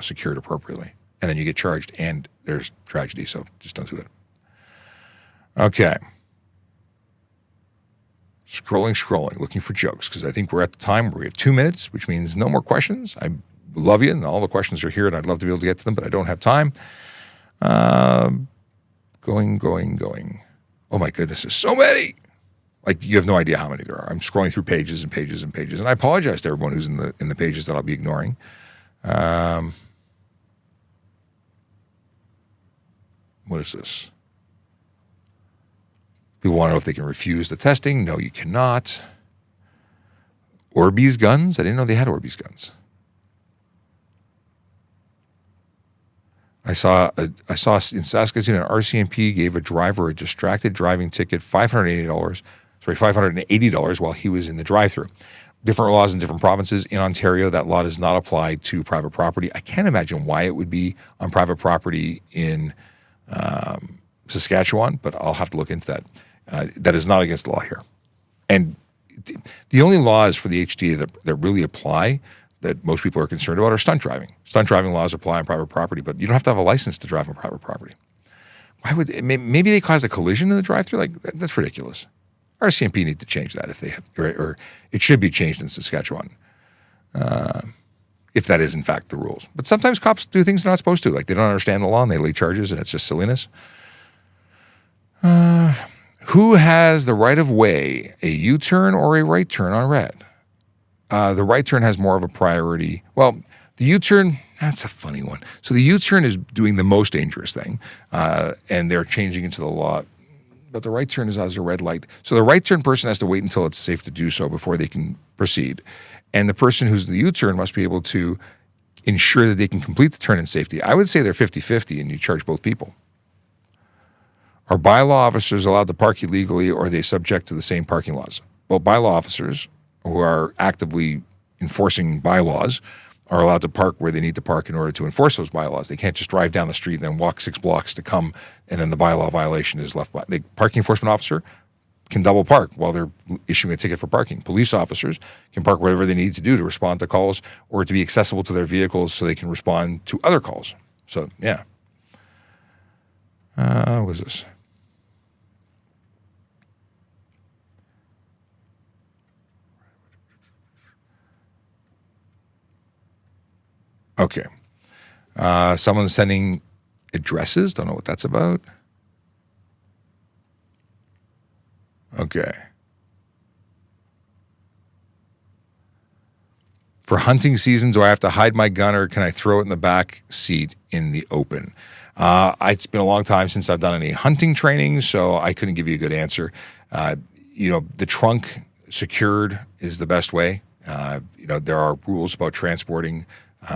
secured appropriately. And then you get charged, and there's tragedy. So just don't do it. Okay. Scrolling, looking for jokes, because I think we're at the time where we have 2 minutes, which means no more questions. I love you, and all the questions are here, and I'd love to be able to get to them, but I don't have time. Going. Oh my goodness, there's so many. Like, you have no idea how many there are. I'm scrolling through pages and pages and pages, and I apologize to everyone who's in the pages that I'll be ignoring. What is this? People want to know if they can refuse the testing. No, you cannot. Orbeez guns? I didn't know they had Orbeez guns. I saw in Saskatoon an RCMP gave a driver a distracted driving ticket, $580 while he was in the drive-thru. Different laws in different provinces. In Ontario, that law does not apply to private property. I can't imagine why it would be on private property in Saskatchewan, but I'll have to look into that. That is not against the law here. And the only laws for the HDA that really apply that most people are concerned about are stunt driving. Stunt driving laws apply on private property, but you don't have to have a license to drive on private property. Why would maybe they caused a collision in the drive-thru? Like, that's ridiculous. RCMP need to change that if they have, or it should be changed in Saskatchewan, if that is in fact the rules. But sometimes cops do things they're not supposed to, like they don't understand the law and they lay charges, and it's just silliness. Who has the right of way, a U-turn or a right turn on red? The right turn has more of a priority. Well, the U-turn, that's a funny one. So the U-turn is doing the most dangerous thing, and they're changing into the law. But the right turn is as a red light. So the right turn person has to wait until it's safe to do so before they can proceed. And the person who's in the U-turn must be able to ensure that they can complete the turn in safety. I would say they're 50-50 and you charge both people. Are bylaw officers allowed to park illegally, or are they subject to the same parking laws? Well, bylaw officers who are actively enforcing bylaws are allowed to park where they need to park in order to enforce those bylaws. They can't just drive down the street and then walk 6 blocks to come, and then the bylaw violation is left by. The parking enforcement officer can double park while they're issuing a ticket for parking. Police officers can park whatever they need to do to respond to calls or to be accessible to their vehicles so they can respond to other calls. So, yeah. What is this? Okay. Someone's sending addresses. Don't know what that's about. Okay. For hunting season, do I have to hide my gun, or can I throw it in the back seat in the open? It's been a long time since I've done any hunting training, so I couldn't give you a good answer. The trunk secured is the best way. There are rules about transporting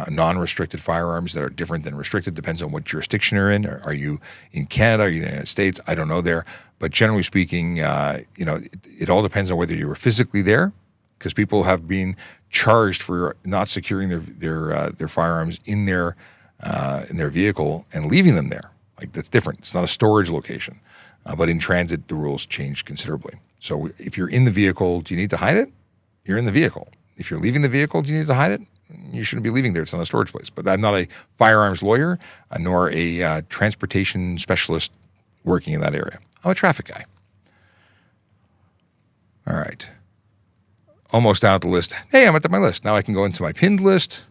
non-restricted firearms that are different than restricted. Depends on what jurisdiction you're in. Are you in Canada? Are you in the United States? I don't know there. But generally speaking, it all depends on whether you were physically there, because people have been charged for not securing their firearms in their vehicle and leaving them there. Like, that's different. It's not a storage location. But in transit, the rules change considerably. So if you're in the vehicle, do you need to hide it? You're in the vehicle. If you're leaving the vehicle, do you need to hide it? You shouldn't be leaving there. It's not a storage place. But I'm not a firearms lawyer, nor a transportation specialist working in that area. I'm a traffic guy. All right. Almost down at the list. Hey, I'm at my list. Now I can go into my pinned list.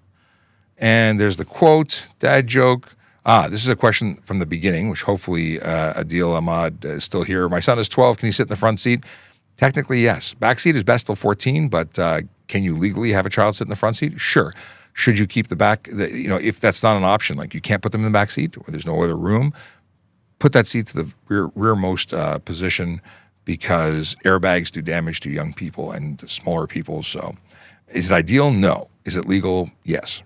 And there's the quote, dad joke. This is a question from the beginning, which hopefully Adil Ahmad is still here. My son is 12. Can he sit in the front seat? Technically, yes. Back seat is best till 14, but can you legally have a child sit in the front seat? Sure. Should you keep the back, if that's not an option, like you can't put them in the back seat or there's no other room, put that seat to the rearmost position, because airbags do damage to young people and smaller people. So is it ideal? No. Is it legal? Yes.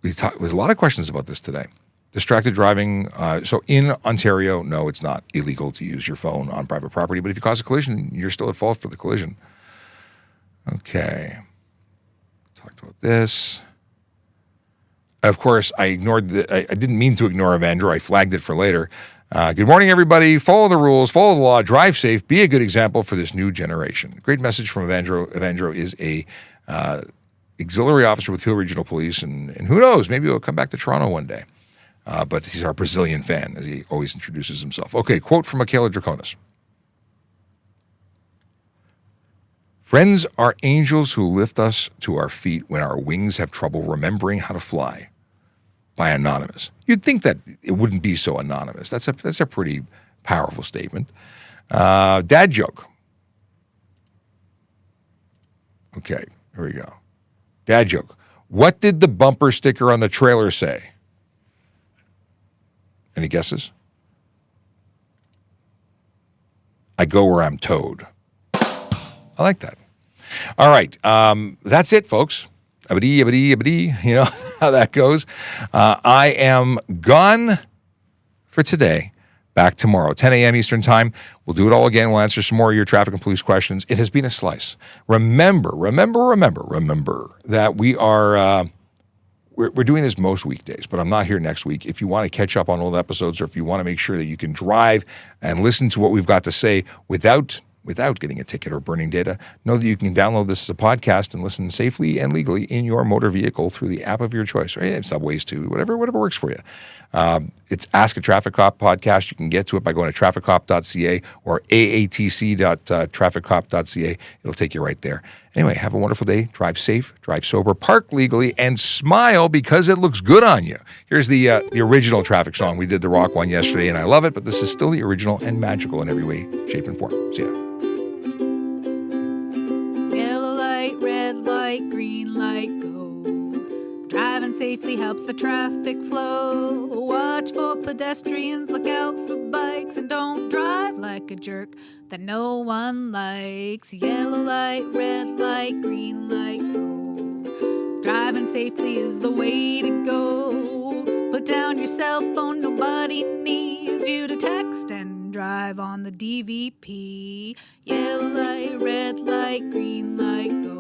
There's a lot of questions about this today. Distracted driving. So in Ontario, no, it's not illegal to use your phone on private property. But if you cause a collision, you're still at fault for the collision. Okay. Talked about this. Of course, I ignored I didn't mean to ignore Evandro. I flagged it for later. Good morning, everybody. Follow the rules, follow the law, drive safe, be a good example for this new generation. Great message from Evandro. Evandro is a auxiliary officer with Peel Regional Police, and who knows, maybe he'll come back to Toronto one day. But he's our Brazilian fan, as he always introduces himself. Okay, quote from Michaela Draconis. Friends are angels who lift us to our feet when our wings have trouble remembering how to fly. By Anonymous. You'd think that it wouldn't be so anonymous. That's a pretty Powerful statement. Dad joke. Okay, here we go. Dad joke. What did the bumper sticker on the trailer say? Any guesses? I go where I'm towed. I like that. All right. That's it, folks. Abadi, abadi, abadi. You know how that goes. I am gone for today. Back tomorrow, 10 a.m. Eastern Time. We'll do it all again. We'll answer some more of your traffic and police questions. It has been a slice. Remember that we are we're doing this most weekdays, but I'm not here next week. If you want to catch up on old episodes, or if you want to make sure that you can drive and listen to what we've got to say without getting a ticket or burning data, know that you can download this as a podcast and listen safely and legally in your motor vehicle through the app of your choice, right? Subways too, whatever works for you. It's Ask a Traffic Cop podcast. You can get to it by going to TrafficCop.ca or AATC.TrafficCop.ca. It'll take you right there. Anyway, have a wonderful day. Drive safe, drive sober, park legally, and smile because it looks good on you. Here's the original traffic song. We did the rock one yesterday, and I love it, but this is still the original and magical in every way, shape, and form. See ya. Yellow light, red light, green light, go. Driving safely helps the traffic flow. Watch for pedestrians, look out for bikes, and don't drive like a jerk that no one likes. Yellow light, red light, green light, go. Driving safely is the way to go. Put down your cell phone, nobody needs you to text and drive on the DVP. Yellow light, red light, green light, go.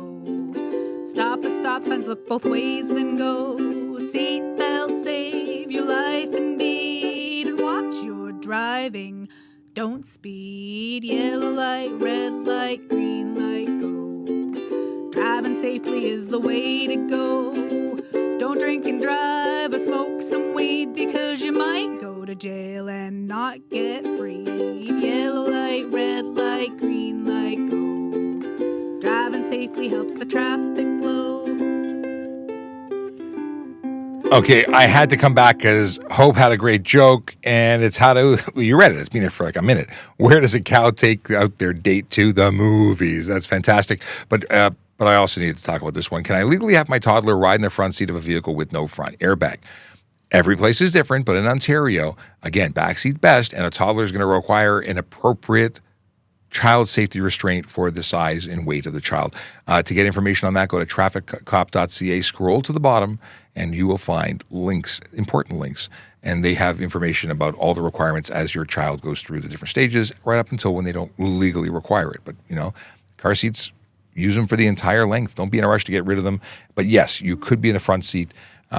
Stop at stop signs, look both ways, then go. Seatbelt, save your life indeed. And watch your driving, don't speed. Yellow light, red light, green light, go. Driving safely is the way to go. Don't drink and drive or smoke some weed, because you might go to jail and not get freed. Yellow light, red light, green light, go. Driving safely helps the traffic flow. Okay, I had to come back because Hope had a great joke, and it's how to, well, you read it. It's been there for like a minute. Where does a cow take out their date to? The movies. That's fantastic. But I also need to talk about this one. Can I legally have my toddler ride in the front seat of a vehicle with no front airbag? Every place is different, but in Ontario, again, backseat best, and a toddler is going to require an appropriate child safety restraint for the size and weight of the child. To get information on that, go to TrafficCop.ca, scroll to the bottom, and you will find links, important links, and they have information about all the requirements as your child goes through the different stages, right up until when they don't legally require it. But, you know, car seats, use them for the entire length. Don't be in a rush to get rid of them. But yes, you could be in the front seat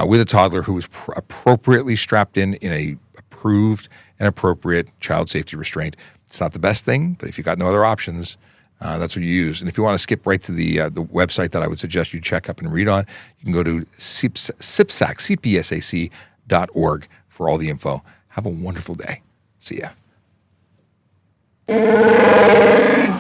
with a toddler who is appropriately strapped in a approved and appropriate child safety restraint. It's not the best thing, but if you've got no other options, that's what you use. And if you want to skip right to the website that I would suggest you check up and read on, you can go to cpsac.org for all the info. Have a wonderful day. See ya.